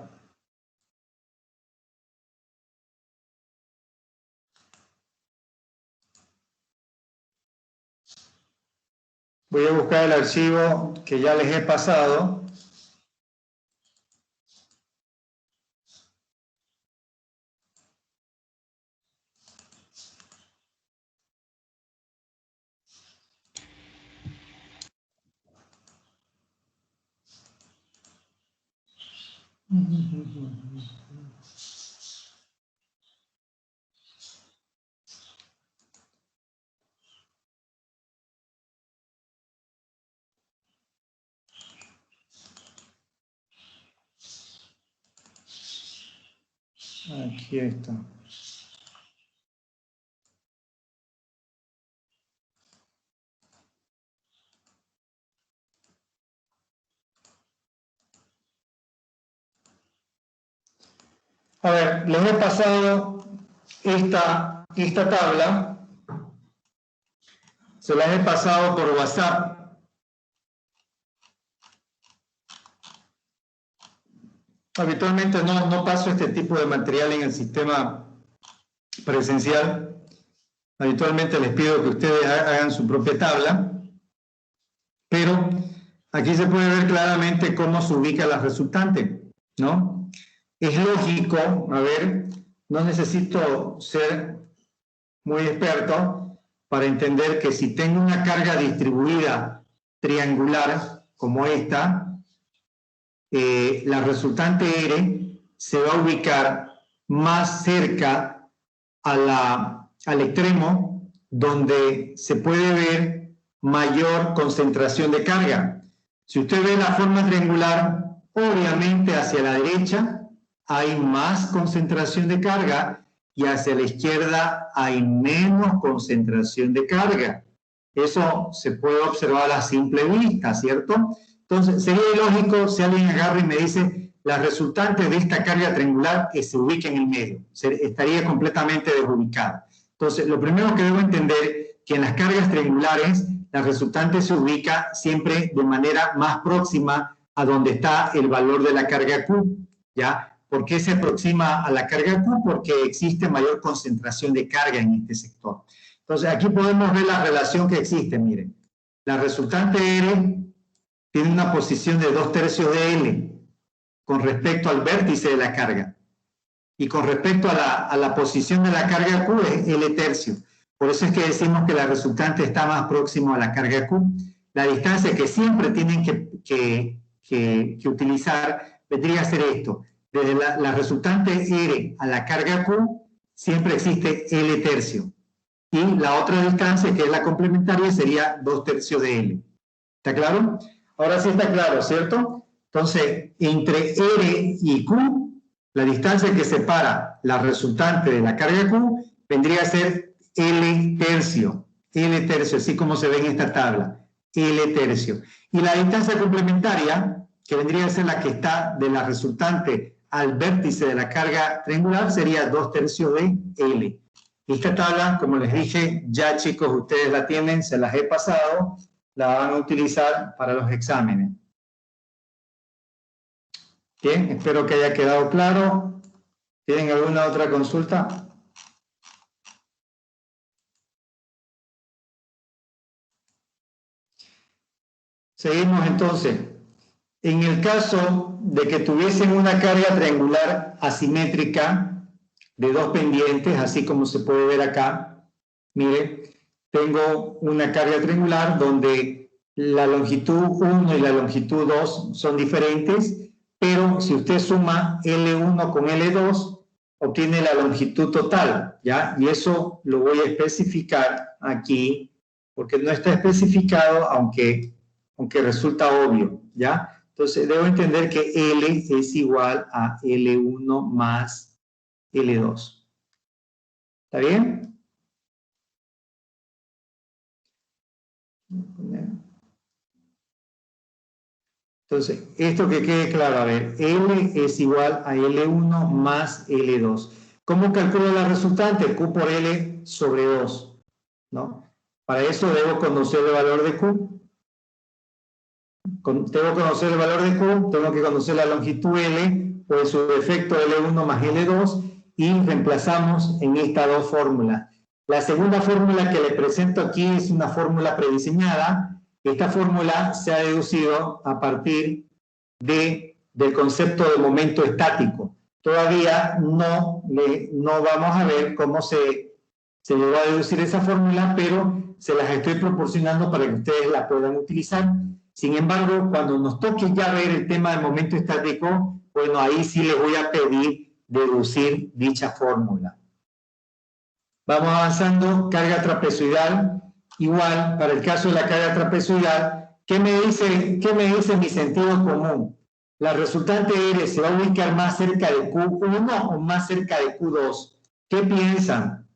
buscar el archivo que ya les he pasado. Aquí está. A ver, les he pasado esta tabla. Se la he pasado por WhatsApp. Habitualmente no paso este tipo de material en el sistema presencial. Habitualmente les pido que ustedes hagan su propia tabla, pero aquí se puede ver claramente cómo se ubica la resultante, ¿no? Es lógico, a ver, no necesito ser muy experto para entender que si tengo una carga distribuida triangular como esta, la resultante R se va a ubicar más cerca al extremo donde se puede ver mayor concentración de carga. Si usted ve la forma triangular, obviamente hacia la derecha hay más concentración de carga y hacia la izquierda hay menos concentración de carga. Eso se puede observar a simple vista, ¿cierto? Entonces, sería ilógico si alguien agarra y me dice la resultante de esta carga triangular que se ubica en el medio. Estaría completamente desubicada. Entonces, lo primero que debo entender es que en las cargas triangulares la resultante se ubica siempre de manera más próxima a donde está el valor de la carga Q, ¿ya? ¿Por qué se aproxima a la carga Q? Porque existe mayor concentración de carga en este sector. Entonces, aquí podemos ver la relación que existe, miren. La resultante R tiene una posición de 2/3 de L con respecto al vértice de la carga. Y con respecto a la posición de la carga Q es L tercio. Por eso es que decimos que la resultante está más próximo a la carga Q. La distancia que siempre tienen que utilizar vendría a ser esto. Desde la resultante R a la carga Q siempre existe L tercio. Y la otra distancia, que es la complementaria, sería 2/3 de L. ¿Está claro? Ahora sí está claro, ¿cierto? Entonces, entre R y Q, la distancia que separa la resultante de la carga Q vendría a ser L tercio, así como se ve en esta tabla, L tercio. Y la distancia complementaria, que vendría a ser la que está de la resultante al vértice de la carga triangular, sería 2/3 de L. Esta tabla, como les dije, ya chicos, ustedes la tienen, se las he pasado, la van a utilizar para los exámenes. Bien, espero que haya quedado claro. ¿Tienen alguna otra consulta? Seguimos entonces. En el caso de que tuviesen una carga triangular asimétrica de dos pendientes, así como se puede ver acá, mire, tengo una carga triangular donde la longitud 1 y la longitud 2 son diferentes, pero si usted suma L1 con L2, obtiene la longitud total, ¿ya? Y eso lo voy a especificar aquí, porque no está especificado, aunque resulta obvio, ¿ya? Entonces, debo entender que L es igual a L1 más L2. ¿Está bien? Entonces, esto que quede claro, a ver, L es igual a L1 más L2. ¿Cómo calculo la resultante? Q por L sobre 2, ¿no? Para eso debo conocer el valor de Q. Tengo que conocer el valor de Q, tengo que conocer la longitud L, por su defecto L1 más L2, y reemplazamos en estas dos fórmulas. La segunda fórmula que le presento aquí es una fórmula prediseñada. Esta fórmula se ha deducido a partir del concepto de momento estático. Todavía no vamos a ver cómo se llegó a deducir esa fórmula, pero se las estoy proporcionando para que ustedes la puedan utilizar. Sin embargo, cuando nos toque ya ver el tema del momento estático, bueno, ahí sí les voy a pedir deducir dicha fórmula. Vamos avanzando. Carga trapezoidal. Igual, para el caso de la carga trapezoidal, ¿qué me dice mi sentido común? La resultante R se va a ubicar más cerca de Q1 o más cerca de Q2. ¿Qué piensan?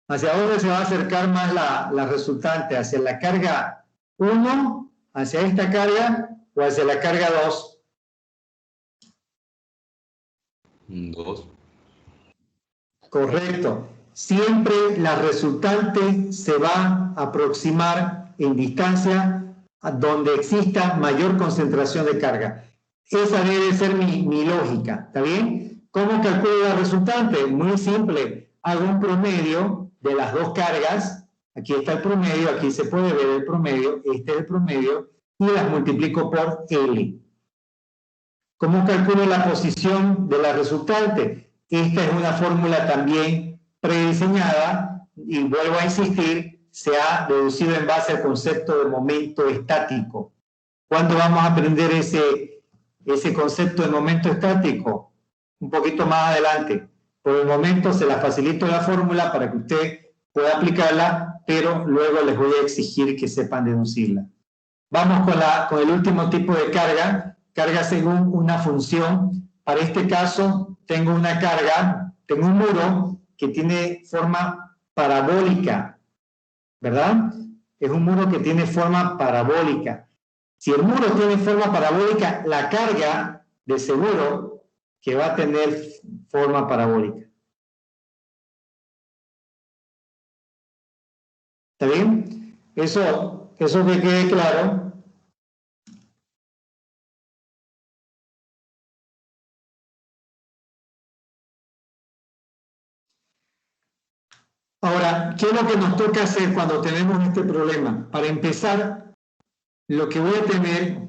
¿Hacia dónde se va a acercar más la resultante? ¿Hacia la carga 1? ¿Hacia esta carga o hacia la carga 2? 2. Correcto. Siempre la resultante se va a aproximar en distancia a donde exista mayor concentración de carga. Esa debe ser mi lógica, ¿está bien? ¿Cómo calculo la resultante? Muy simple. Hago un promedio de las dos cargas. Aquí está el promedio, aquí se puede ver el promedio, este es el promedio, y las multiplico por L. ¿Cómo calculo la posición de la resultante? Esta es una fórmula también prediseñada, y vuelvo a insistir, se ha deducido en base al concepto de momento estático. ¿Cuándo vamos a aprender ese concepto de momento estático? Un poquito más adelante. Por el momento se la facilito la fórmula para que usted pueda aplicarla, pero luego les voy a exigir que sepan deducirla. Vamos con el último tipo de carga, carga según una función. Para este caso tengo una carga, tengo un muro que tiene forma parabólica, ¿verdad? Es un muro que tiene forma parabólica. Si el muro tiene forma parabólica, la carga de seguro que va a tener forma parabólica. ¿Está bien? Eso que quede claro. Ahora, ¿qué es lo que nos toca hacer cuando tenemos este problema? Para empezar, lo que voy a tener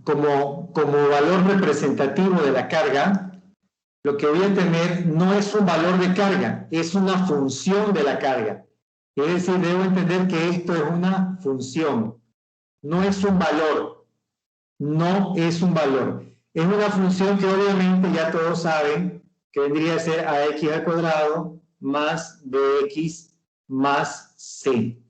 como valor representativo de la carga, lo que voy a tener no es un valor de carga, es una función de la carga. Es decir, debo entender que esto es una función, no es un valor, no es un valor. Es una función que obviamente ya todos saben que vendría a ser ax al cuadrado más bx más c.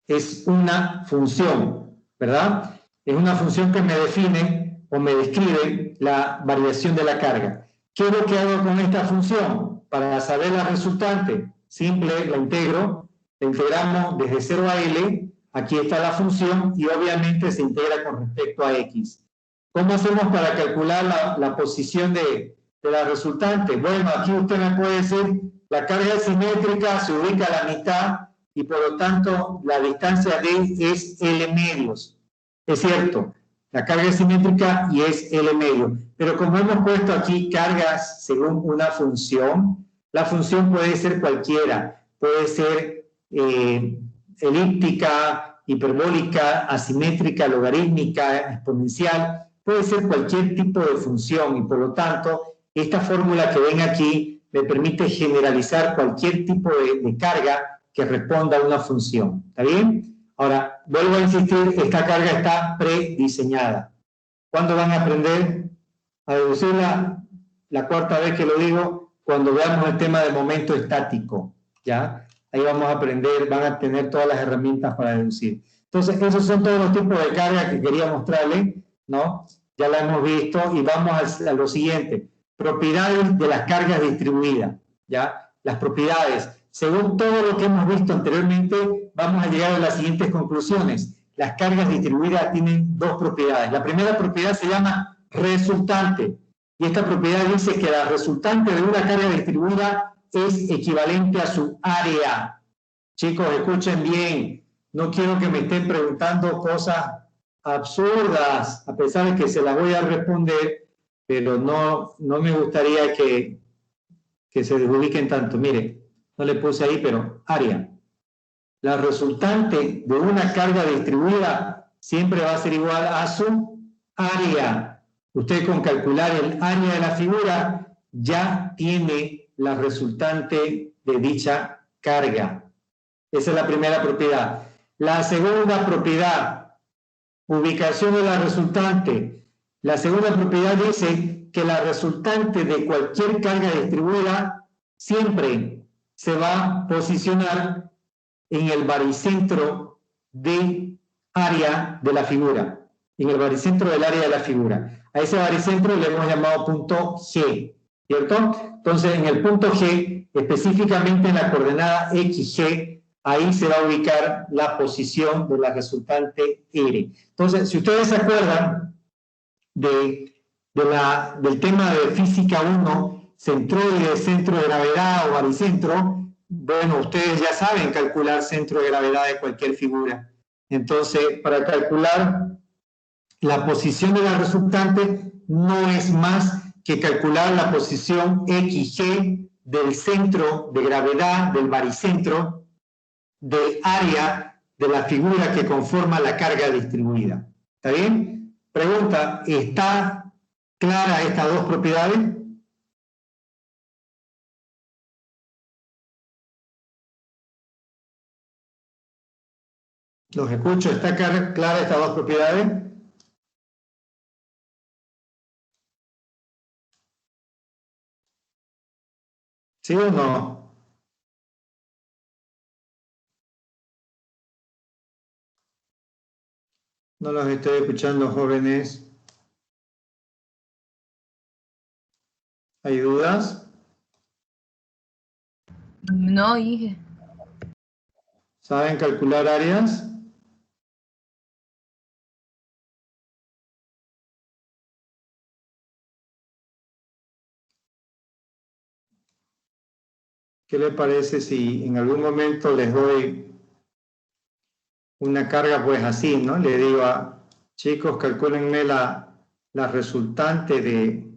Es una función, ¿verdad? Es una función que me define o me describe la variación de la carga. ¿Qué es lo que hago con esta función? Para saber la resultante, simple, la integro. La integramos desde 0 a L, aquí está la función y obviamente se integra con respecto a X. ¿Cómo hacemos para calcular la posición de la resultante? Bueno, aquí usted me puede decir, La carga simétrica se ubica a la mitad y por lo tanto la distancia D es L medios. Es cierto, la carga es simétrica y es L medio. Pero como hemos puesto aquí cargas según una función, la función puede ser cualquiera. Puede ser elíptica, hiperbólica, asimétrica, logarítmica, exponencial. Puede ser cualquier tipo de función y por lo tanto esta fórmula que ven aquí me permite generalizar cualquier tipo de carga que responda a una función. ¿Está bien? Ahora, vuelvo a insistir, esta carga está prediseñada. ¿Cuándo van a aprender a deducirla? La cuarta vez que lo digo, cuando veamos el tema de momento estático. ¿Ya? Ahí vamos a aprender, van a tener todas las herramientas para deducir. Entonces, esos son todos los tipos de carga que quería mostrarles, ¿no? Ya la hemos visto y vamos a lo siguiente. Propiedades de las cargas distribuidas, ¿ya? Las propiedades. Según todo lo que hemos visto anteriormente, vamos a llegar a las siguientes conclusiones. Las cargas distribuidas tienen dos propiedades. La primera propiedad se llama resultante. Y esta propiedad dice que la resultante de una carga distribuida es equivalente a su área. Chicos, escuchen bien. No quiero que me estén preguntando cosas absurdas, a pesar de que se las voy a responder, pero no me gustaría que se desubiquen tanto. Mire, no le puse ahí, pero área. La resultante de una carga distribuida siempre va a ser igual a su área. Usted con calcular el área de la figura ya tiene la resultante de dicha carga. Esa es la primera propiedad. La segunda propiedad, ubicación de la resultante. La segunda propiedad dice que la resultante de cualquier carga distribuida siempre se va a posicionar en el baricentro de área de la figura, en el baricentro del área de la figura. A ese baricentro le hemos llamado punto G, ¿cierto? Entonces, en el punto G, específicamente en la coordenada XG, ahí se va a ubicar la posición de la resultante R. Entonces, si ustedes se acuerdan del tema de física 1, centroide, centro de gravedad o baricentro, bueno, ustedes ya saben calcular centro de gravedad de cualquier figura. Entonces, para calcular la posición de la resultante no es más que calcular la posición XG del centro de gravedad, del baricentro, del área de la figura que conforma la carga distribuida. ¿Está bien? Pregunta, ¿está clara estas dos propiedades? Los escucho, ¿está clara estas dos propiedades? ¿Sí o no? No los estoy escuchando, jóvenes. ¿Hay dudas? No, dije. ¿Saben calcular áreas? ¿Qué le parece si en algún momento les doy una carga pues así, ¿no? Le digo a chicos, calcúlenme la resultante de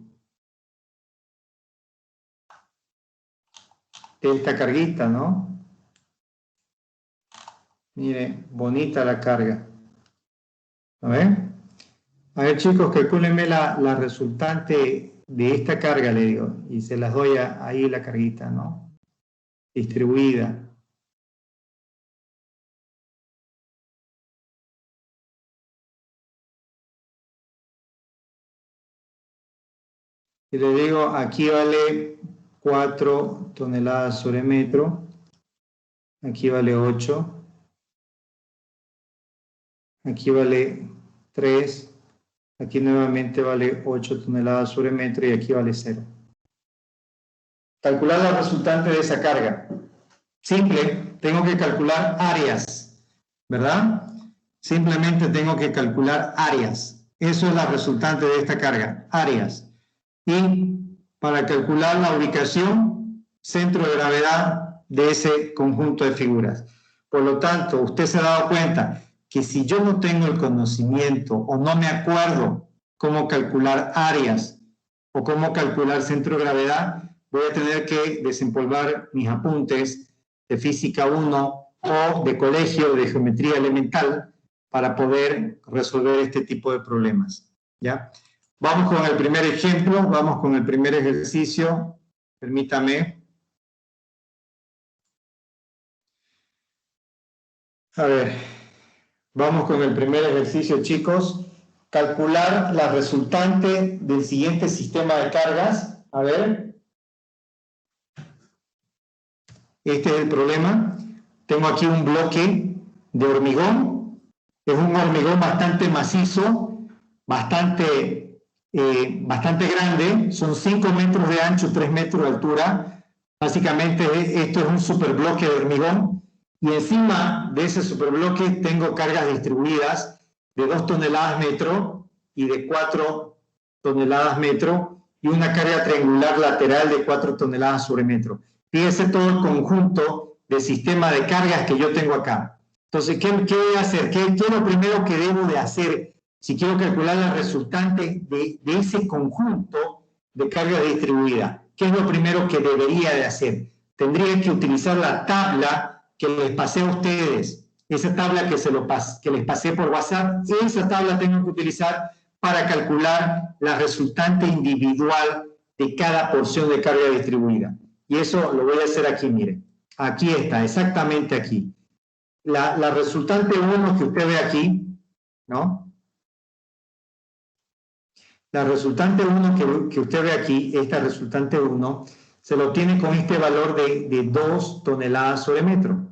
esta carguita, ¿no? Mire, bonita la carga. A ver chicos, calcúlenme la resultante de esta carga, le digo, y se las doy ahí la carguita, ¿no? Distribuida. Y le digo, aquí vale 4 toneladas sobre metro, aquí vale 8, aquí vale 3, aquí nuevamente vale 8 toneladas sobre metro y aquí vale 0. Calcular la resultante de esa carga. Simple, tengo que calcular áreas, ¿verdad? Simplemente tengo que calcular áreas. Eso es la resultante de esta carga, áreas. Y para calcular la ubicación, centro de gravedad de ese conjunto de figuras. Por lo tanto, usted se ha dado cuenta que si yo no tengo el conocimiento o no me acuerdo cómo calcular áreas o cómo calcular centro de gravedad, voy a tener que desempolvar mis apuntes de física 1 o de colegio de geometría elemental para poder resolver este tipo de problemas, ¿ya? Vamos con el primer ejemplo, vamos con el primer ejercicio, permítame. A ver, vamos con el primer ejercicio, chicos. Calcular la resultante del siguiente sistema de cargas. A ver. Este es el problema. Tengo aquí un bloque de hormigón. Es un hormigón bastante macizo, bastante grande. Son 5 metros de ancho, 3 metros de altura. Básicamente esto es un superbloque de hormigón. Y encima de ese superbloque tengo cargas distribuidas de 2 toneladas metro y de 4 toneladas metro y una carga triangular lateral de 4 toneladas sobre metro. Fíjese todo el conjunto de sistema de cargas que yo tengo acá. Entonces, ¿qué voy a hacer? ¿Qué es lo primero que debo de hacer si quiero calcular la resultante de ese conjunto de cargas distribuidas? ¿Qué es lo primero que debería de hacer? Tendría que utilizar la tabla que les pasé a ustedes, esa tabla que les pasé por WhatsApp, esa tabla tengo que utilizar para calcular la resultante individual de cada porción de carga distribuida. Y eso lo voy a hacer aquí, miren. Aquí está, exactamente aquí. La resultante 1 que usted ve aquí, ¿no? La resultante 1 que usted ve aquí, esta resultante 1, se lo obtiene con este valor de 2 toneladas sobre metro,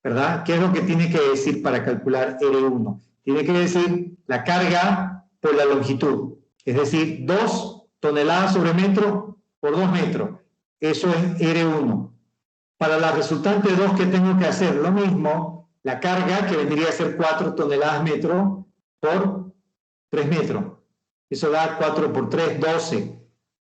¿verdad? ¿Qué es lo que tiene que decir para calcular R1? Tiene que decir la carga por la longitud, es decir, 2 toneladas sobre metro por 2 metros. Eso es R1. Para la resultante 2, ¿qué tengo que hacer? Lo mismo, la carga, que vendría a ser 4 toneladas metro por 3 metros. Eso da 4 por 3, 12.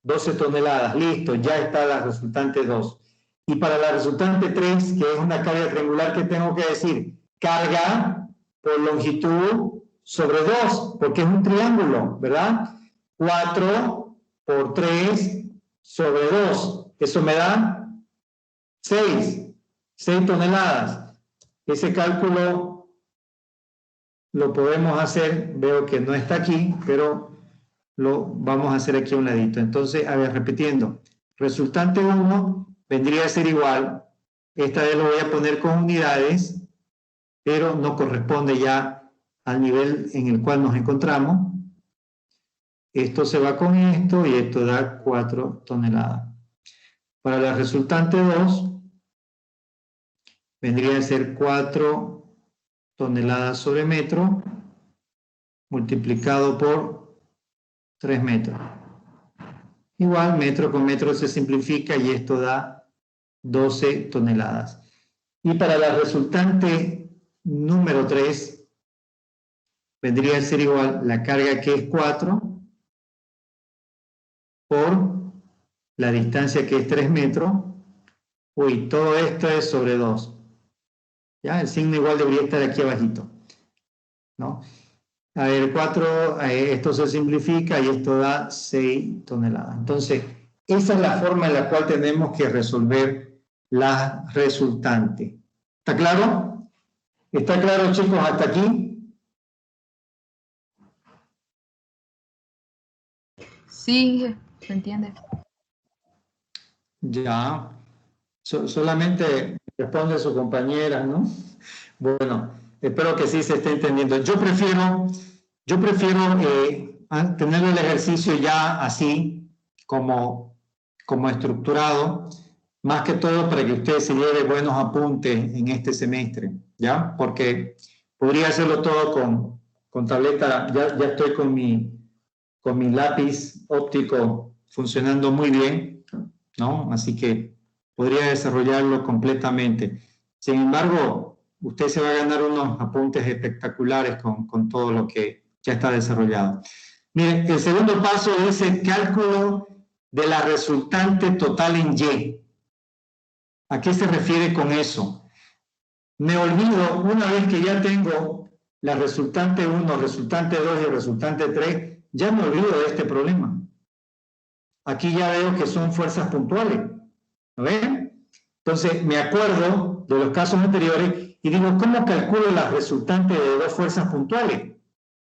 12 toneladas, listo, ya está la resultante 2. Y para la resultante 3, que es una carga triangular, ¿qué tengo que decir? Carga por longitud sobre 2, porque es un triángulo, ¿verdad? 4 por 3 sobre 2, eso me da 6 toneladas. Ese cálculo lo podemos hacer, veo que no está aquí, pero lo vamos a hacer aquí a un ladito. Entonces, a ver, repitiendo, resultante 1 vendría a ser igual, esta vez lo voy a poner con unidades, pero no corresponde ya al nivel en el cual nos encontramos. Esto se va con esto y esto da 4 toneladas. Para la resultante 2, vendría a ser 4 toneladas sobre metro, multiplicado por 3 metros. Igual, metro con metro se simplifica y esto da 12 toneladas. Y para la resultante número 3, vendría a ser igual la carga, que es 4 por la distancia, que es 3 metros. Uy, todo esto es sobre 2. ¿Ya? El signo igual debería estar aquí abajito, ¿no? A ver, 4, esto se simplifica y esto da 6 toneladas. Entonces, esa es la forma en la cual tenemos que resolver la resultante. ¿Está claro? ¿Está claro, chicos, hasta aquí? Sí, se entiende. Ya. Solamente responde su compañera, ¿no? Bueno, espero que sí se esté entendiendo. Yo prefiero tener el ejercicio ya así, como estructurado, más que todo para que usted se lleve buenos apuntes en este semestre, ¿ya? Porque podría hacerlo todo con tableta, ya estoy con mi lápiz óptico funcionando muy bien, ¿no? Así que podría desarrollarlo completamente. Sin embargo, usted se va a ganar unos apuntes espectaculares con todo lo que ya está desarrollado. Miren, el segundo paso es el cálculo de la resultante total en Y. ¿A qué se refiere con eso? Me olvido, una vez que ya tengo la resultante 1, resultante 2 y resultante 3, ya me olvido de este problema. Aquí ya veo que son fuerzas puntuales. ¿Lo ven? Entonces, me acuerdo de los casos anteriores y digo, ¿cómo calculo las resultantes de dos fuerzas puntuales?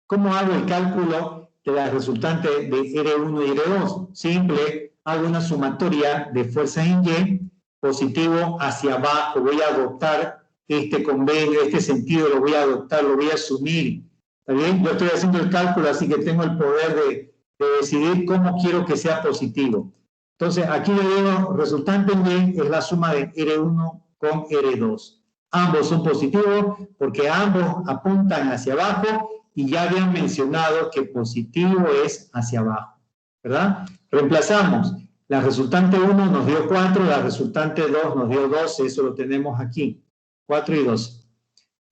¿Cómo hago el cálculo de las resultantes de R1 y R2? Simple, hago una sumatoria de fuerzas en Y, positivo hacia abajo, voy a adoptar este convenio, este sentido lo voy a adoptar, lo voy a asumir. ¿Está bien? Yo estoy haciendo el cálculo, así que tengo el poder de decidir cómo quiero que sea positivo. Entonces, aquí le digo, resultante en Y es la suma de R1 con R2. Ambos son positivos porque ambos apuntan hacia abajo y ya habían mencionado que positivo es hacia abajo, ¿verdad? Reemplazamos. La resultante 1 nos dio 4, la resultante 2 nos dio 12, eso lo tenemos aquí. 4 y 12.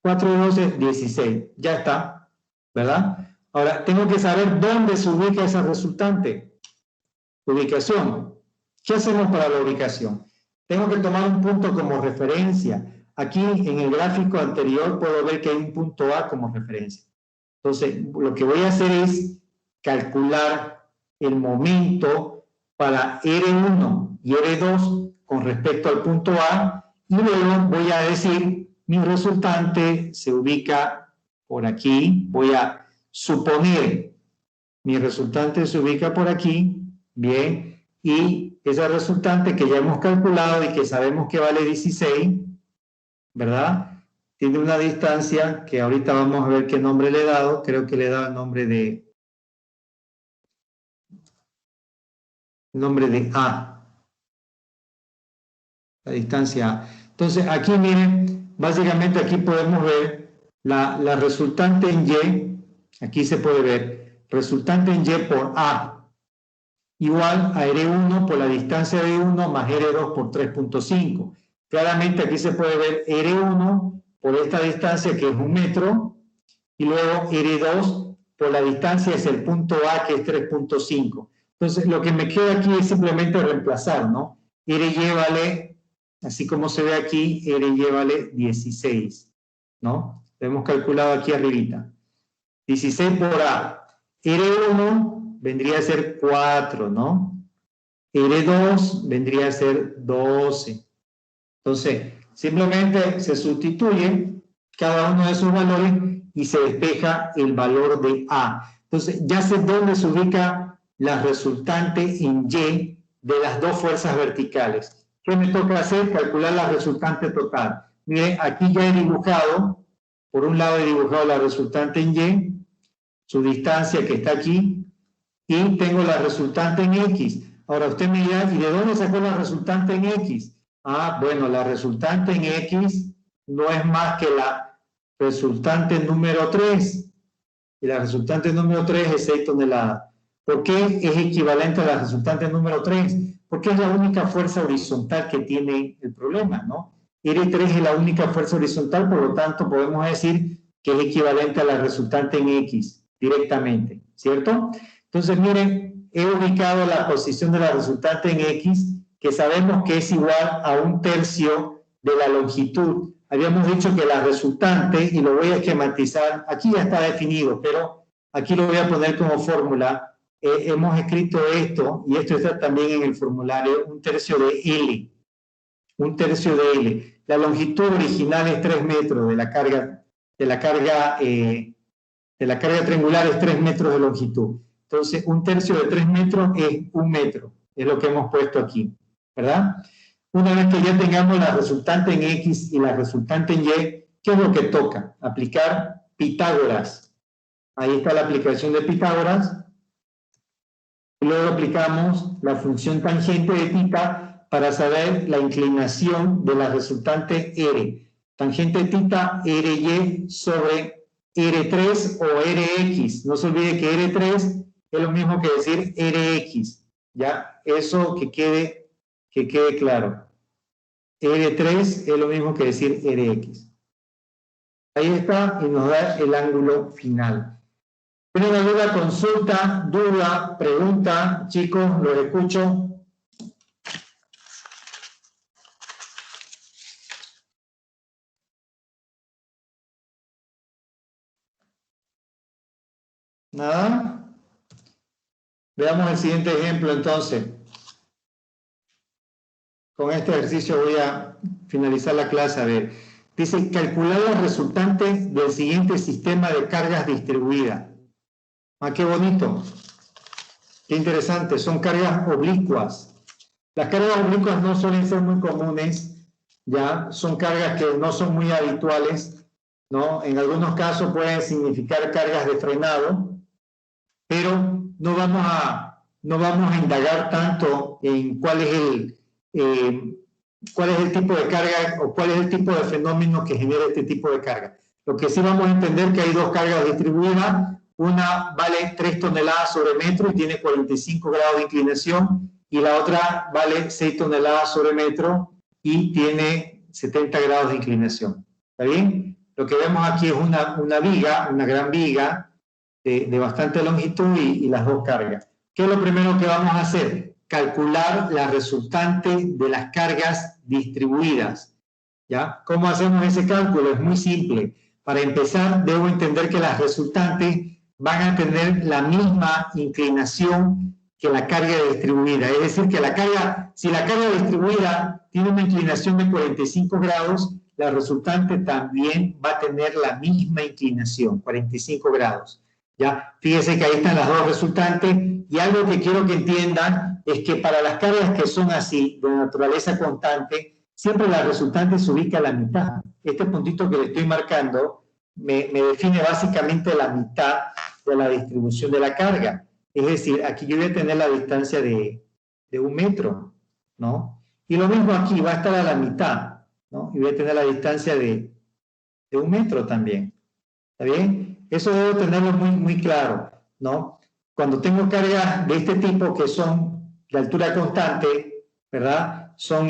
4 y 12, 16. Ya está, ¿verdad? Ahora, tengo que saber dónde se ubica esa resultante. Ubicación. ¿Qué hacemos para la ubicación? Tengo que tomar un punto como referencia. Aquí en el gráfico anterior puedo ver que hay un punto A como referencia. Entonces, lo que voy a hacer es calcular el momento para R1 y R2 con respecto al punto A y luego voy a decir mi resultante se ubica por aquí. Voy a suponer mi resultante se ubica por aquí, bien, y esa resultante que ya hemos calculado y que sabemos que vale 16, ¿verdad? Tiene una distancia que ahorita vamos a ver qué nombre le he dado. Creo que le he dado el nombre de A. La distancia A. Entonces, aquí miren, básicamente aquí podemos ver la resultante en Y. Aquí se puede ver resultante en Y por A igual a R1 por la distancia de 1 más R2 por 3.5. Claramente aquí se puede ver R1 por esta distancia que es 1 metro y luego R2 por la distancia es el punto A que es 3.5. Entonces lo que me queda aquí es simplemente reemplazar, ¿no? RY vale, así como se ve aquí, RY vale 16, ¿no? Lo hemos calculado aquí arribita. 16 por A. R1 vendría a ser 4, ¿no? R2 vendría a ser 12. Entonces, simplemente se sustituye cada uno de esos valores y se despeja el valor de A. Entonces, ya sé dónde se ubica la resultante en Y de las dos fuerzas verticales. ¿Qué me toca hacer? Calcular la resultante total. Miren, aquí ya he dibujado, por un lado he dibujado la resultante en Y, su distancia que está aquí, y tengo la resultante en X. Ahora usted me dirá, ¿y de dónde sacó la resultante en X? Ah, bueno, la resultante en X no es más que la resultante número 3. Y la resultante número 3 es 6 toneladas. ¿Por qué es equivalente a la resultante número 3? Porque es la única fuerza horizontal que tiene el problema, ¿no? R3 es la única fuerza horizontal, por lo tanto podemos decir que es equivalente a la resultante en X directamente, ¿cierto? Entonces, miren, he ubicado la posición de la resultante en X, que sabemos que es igual a 1/3 de la longitud. Habíamos dicho que la resultante, y lo voy a esquematizar, aquí ya está definido, pero aquí lo voy a poner como fórmula. Hemos escrito esto, y esto está también en el formulario, 1/3 de L. 1/3 de L. La longitud original es 3 metros de la carga triangular, es 3 metros de longitud. Entonces, 1/3 de 3 metros es 1 metro, es lo que hemos puesto aquí, ¿verdad? Una vez que ya tengamos la resultante en X y la resultante en Y, ¿qué es lo que toca? Aplicar Pitágoras. Ahí está la aplicación de Pitágoras. Y luego aplicamos la función tangente de θ para saber la inclinación de la resultante R. Tangente de θ, RY sobre R3 o RX. No se olvide que R3 es lo mismo que decir RX. ¿Ya? Eso que quede claro. R3 es lo mismo que decir RX. Ahí está y nos da el ángulo final. ¿Tienen alguna consulta, duda, pregunta? Chicos, los escucho. ¿Nada? Veamos el siguiente ejemplo entonces. Con este ejercicio voy a finalizar la clase. A ver, dice calcular los resultantes del siguiente sistema de cargas distribuidas. Ah, qué bonito. Qué interesante. Son cargas oblicuas. Las cargas oblicuas no suelen ser muy comunes, ya son cargas que no son muy habituales, ¿no? En algunos casos pueden significar cargas de frenado, pero no vamos a indagar tanto en cuál es el tipo de carga o cuál es el tipo de fenómeno que genera este tipo de carga. Lo que sí vamos a entender que hay dos cargas distribuidas, una vale 3 toneladas sobre metro y tiene 45 grados de inclinación, y la otra vale 6 toneladas sobre metro y tiene 70 grados de inclinación. ¿Está bien? Lo que vemos aquí es una viga, una gran viga de bastante longitud y las dos cargas. ¿Qué es lo primero que vamos a hacer? Calcular la resultante de las cargas distribuidas. ¿Ya? ¿Cómo hacemos ese cálculo? Es muy simple. Para empezar, debo entender que las resultantes van a tener la misma inclinación que la carga distribuida. Es decir, que si la carga distribuida tiene una inclinación de 45 grados, la resultante también va a tener la misma inclinación, 45 grados. ¿Ya? Fíjense que ahí están las dos resultantes, y algo que quiero que entiendan es que para las cargas que son así, de naturaleza constante, siempre la resultante se ubica a la mitad. Este puntito que le estoy marcando me define básicamente la mitad de la distribución de la carga. Es decir, aquí yo voy a tener la distancia de 1 metro, ¿no? Y lo mismo aquí, va a estar a la mitad, ¿no? Y voy a tener la distancia de 1 metro también. ¿Está bien? Eso debo tenerlo muy, muy claro, ¿no? Cuando tengo cargas de este tipo que son de altura constante, ¿verdad? Son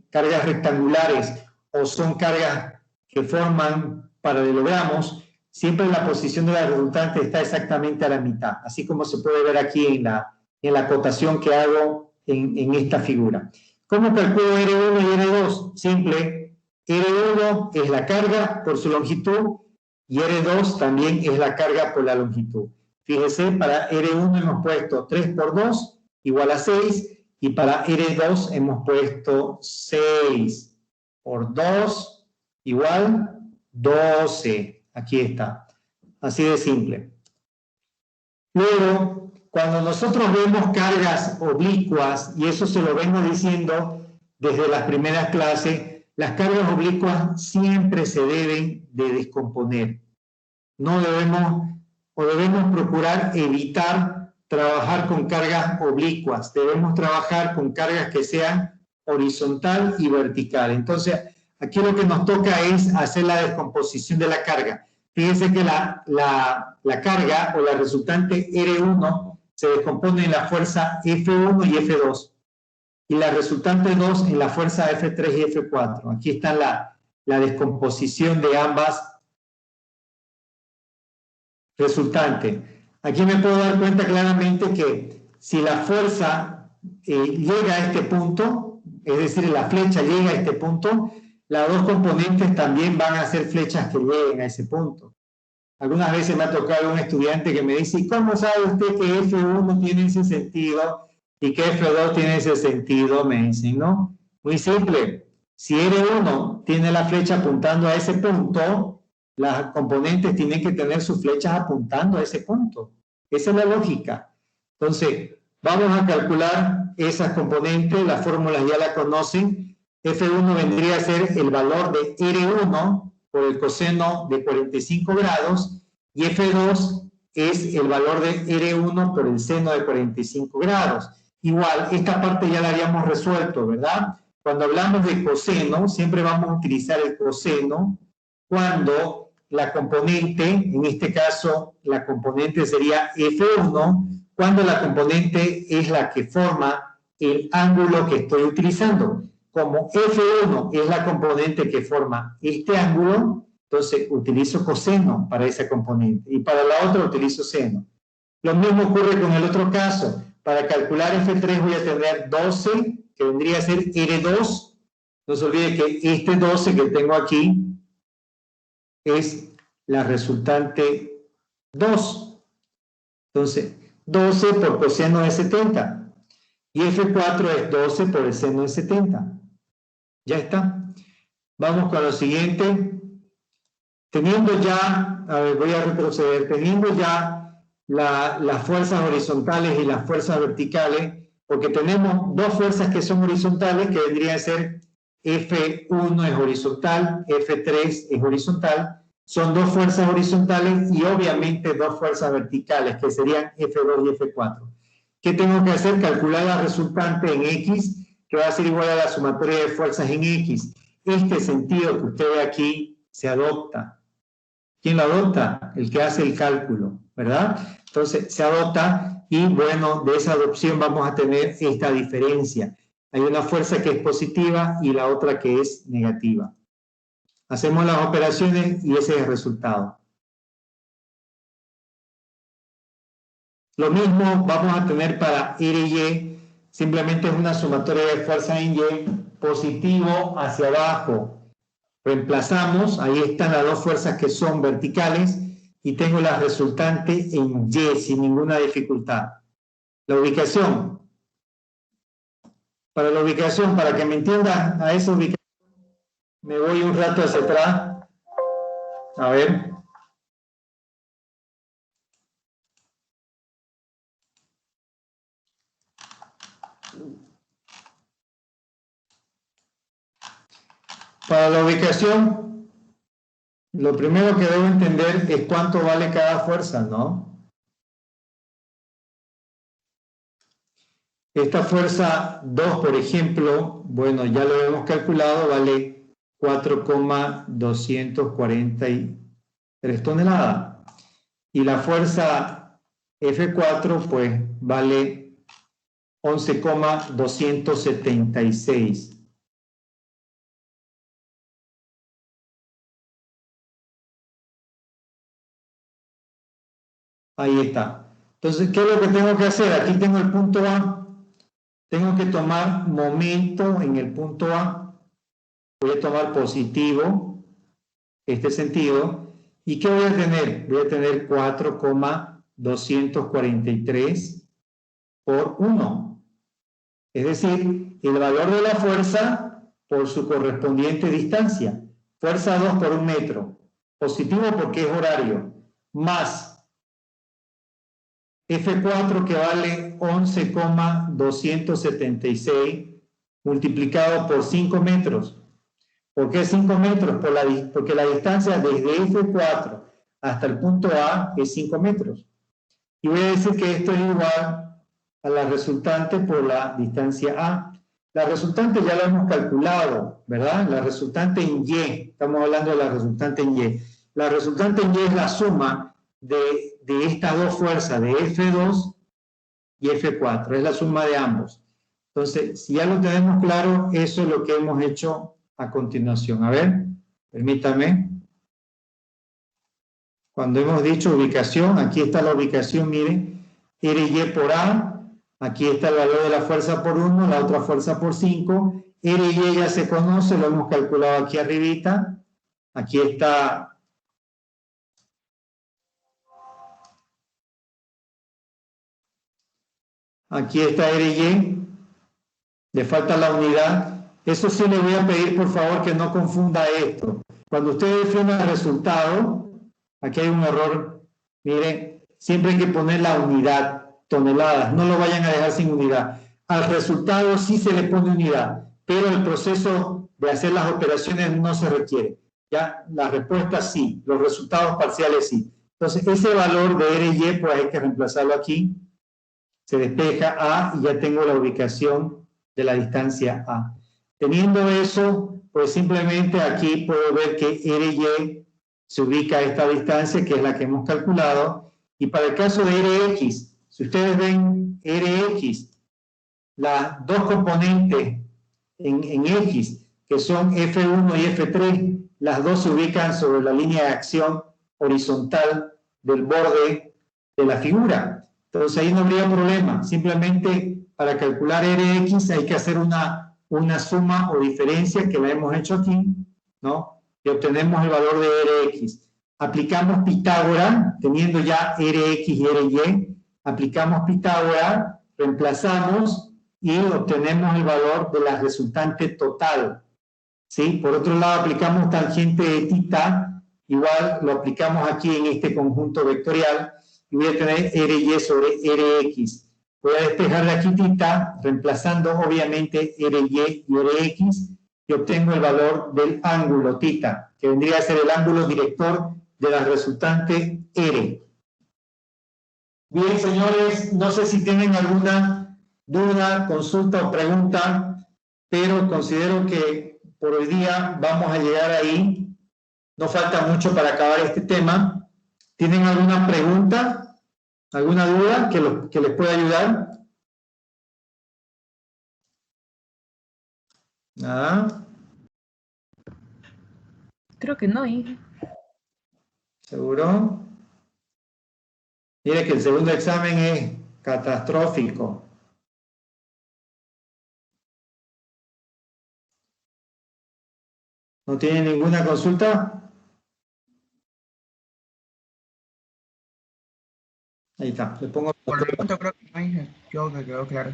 cargas rectangulares o son cargas que forman paralelogramos, siempre la posición de la resultante está exactamente a la mitad, así como se puede ver aquí en la acotación que hago en esta figura. ¿Cómo calculo R1 y R2? Simple, R1 es la carga por su longitud y R2 también es la carga por la longitud. Fíjese, para R1 hemos puesto 3 por 2 igual a 6, y para R2 hemos puesto 6 por 2 igual 12. Aquí está. Así de simple. Luego, cuando nosotros vemos cargas oblicuas, y eso se lo vengo diciendo desde las primeras clases, las cargas oblicuas siempre se deben de descomponer. No debemos procurar evitar trabajar con cargas oblicuas. Debemos trabajar con cargas que sean horizontal y vertical. Entonces, aquí lo que nos toca es hacer la descomposición de la carga. Fíjense que la carga o la resultante R1 se descompone en la fuerza F1 y F2. Y la resultante 2 en la fuerza F3 y F4. Aquí está la descomposición de ambas resultantes. Aquí me puedo dar cuenta claramente que si la fuerza llega a este punto, es decir, la flecha llega a este punto, las dos componentes también van a ser flechas que lleguen a ese punto. Algunas veces me ha tocado un estudiante que me dice, ¿cómo sabe usted que F1 tiene ese sentido y que F2 tiene ese sentido? Me dicen, ¿no? Muy simple. Si R1 tiene la flecha apuntando a ese punto, las componentes tienen que tener sus flechas apuntando a ese punto. Esa es la lógica. Entonces, vamos a calcular esas componentes, las fórmulas ya la conocen. F1 vendría a ser el valor de R1 por el coseno de 45 grados y F2 es el valor de R1 por el seno de 45 grados. Igual, esta parte ya la habíamos resuelto, ¿verdad? Cuando hablamos de coseno, siempre vamos a utilizar el coseno cuando la componente, en este caso, la componente sería F1, cuando la componente es la que forma el ángulo que estoy utilizando. Como F1 es la componente que forma este ángulo, entonces utilizo coseno para esa componente y para la otra utilizo seno. Lo mismo ocurre con el otro caso. Para calcular F3 voy a tener 12, que vendría a ser R2. No se olvide que este 12 que tengo aquí es la resultante 2. Entonces, 12 por coseno de 70. Y F4 es 12 por el seno de 70. Ya está. Vamos con lo siguiente. Teniendo ya, a ver, voy a retroceder, teniendo ya las fuerzas horizontales y las fuerzas verticales, porque tenemos dos fuerzas que son horizontales, que vendrían a ser F1 es horizontal, F3 es horizontal, son dos fuerzas horizontales y obviamente dos fuerzas verticales, que serían F2 y F4. ¿Qué tengo que hacer? Calcular la resultante en X, que va a ser igual a la sumatoria de fuerzas en X. Este sentido que usted ve aquí se adopta. ¿Quién lo adopta? El que hace el cálculo, ¿verdad? Entonces se adopta y bueno, de esa adopción vamos a tener esta diferencia. Hay una fuerza que es positiva y la otra que es negativa. Hacemos las operaciones y ese es el resultado. Lo mismo vamos a tener para R y Y, simplemente es una sumatoria de fuerza en Y, positivo hacia abajo. Reemplazamos, ahí están las dos fuerzas que son verticales y tengo la resultante en Y sin ninguna dificultad. La ubicación. Para la ubicación, para que me entiendan a esa ubicación, me voy un rato hacia atrás. A ver. Para la ubicación, lo primero que debo entender es cuánto vale cada fuerza, ¿no? Esta fuerza 2, por ejemplo, bueno, ya lo hemos calculado, vale 4,243 toneladas. Y la fuerza F4, pues, vale 11,276. Ahí está. Entonces, ¿qué es lo que tengo que hacer? Aquí tengo el punto A. Tengo que tomar momento en el punto A. Voy a tomar positivo, este sentido. ¿Y qué voy a tener? Voy a tener 4,243 por 1. Es decir, el valor de la fuerza por su correspondiente distancia. Fuerza 2 por 1 metro. Positivo porque es horario. Más F4 que vale 11,276 multiplicado por 5 metros. ¿Por qué 5 metros? Porque la distancia desde F4 hasta el punto A es 5 metros. Y voy a decir que esto es igual a la resultante por la distancia A. La resultante ya la hemos calculado, ¿verdad? La resultante en Y. Estamos hablando de la resultante en Y. La resultante en Y es la suma de estas dos fuerzas, de F2 y F4, es la suma de ambos. Entonces, si ya lo tenemos claro, eso es lo que hemos hecho a continuación. A ver, permítame. Cuando hemos dicho ubicación, aquí está la ubicación, miren, RY por A, aquí está el valor de la fuerza por 1, la otra fuerza por 5, RY ya se conoce, lo hemos calculado aquí arribita, aquí está. Aquí está RY, le falta la unidad. Eso sí le voy a pedir, por favor, que no confunda esto. Cuando usted define el resultado, aquí hay un error. Miren, siempre hay que poner la unidad, toneladas, no lo vayan a dejar sin unidad. Al resultado sí se le pone unidad, pero el proceso de hacer las operaciones no se requiere. Ya, la respuesta sí, los resultados parciales sí. Entonces, ese valor de RY, pues hay que reemplazarlo aquí. Se despeja A y ya tengo la ubicación de la distancia A. Teniendo eso, pues simplemente aquí puedo ver que RY se ubica a esta distancia, que es la que hemos calculado, y para el caso de RX, si ustedes ven RX, las dos componentes en X, que son F1 y F3, las dos se ubican sobre la línea de acción horizontal del borde de la figura. Entonces ahí no habría problema, simplemente para calcular RX hay que hacer una suma o diferencia que la hemos hecho aquí, ¿no? Y obtenemos el valor de RX. Aplicamos Pitágoras, teniendo ya RX y RY, aplicamos Pitágoras, reemplazamos y obtenemos el valor de la resultante total. ¿Sí? Por otro lado, aplicamos tangente de θ, igual lo aplicamos aquí en este conjunto vectorial, y voy a tener RY sobre RX. Voy a despejar de aquí θ, reemplazando obviamente RY y RX, y obtengo el valor del ángulo θ, que vendría a ser el ángulo director de la resultante R. Bien, señores, no sé si tienen alguna duda, consulta o pregunta, pero considero que por hoy día vamos a llegar ahí. No falta mucho para acabar este tema. ¿Tienen alguna pregunta? ¿Alguna duda que les pueda ayudar? ¿Nada? Creo que no, Inge. ¿Seguro? Mire que el segundo examen es catastrófico. ¿No tiene ninguna consulta? Ahí está. Le pongo. Por el momento creo que no, Inge. Creo que quedó claro.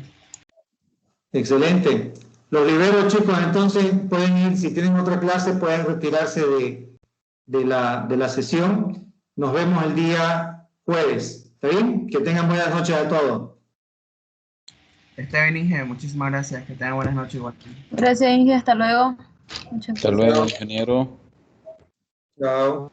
Excelente. Los libero, chicos, entonces pueden ir, si tienen otra clase, pueden retirarse de la sesión. Nos vemos el día jueves. ¿Está bien? Que tengan buenas noches a todos. Está bien, Inge. Muchísimas gracias. Que tengan buenas noches igual. Gracias, Inge. Hasta luego. Muchas Hasta luego, ingeniero. Chao.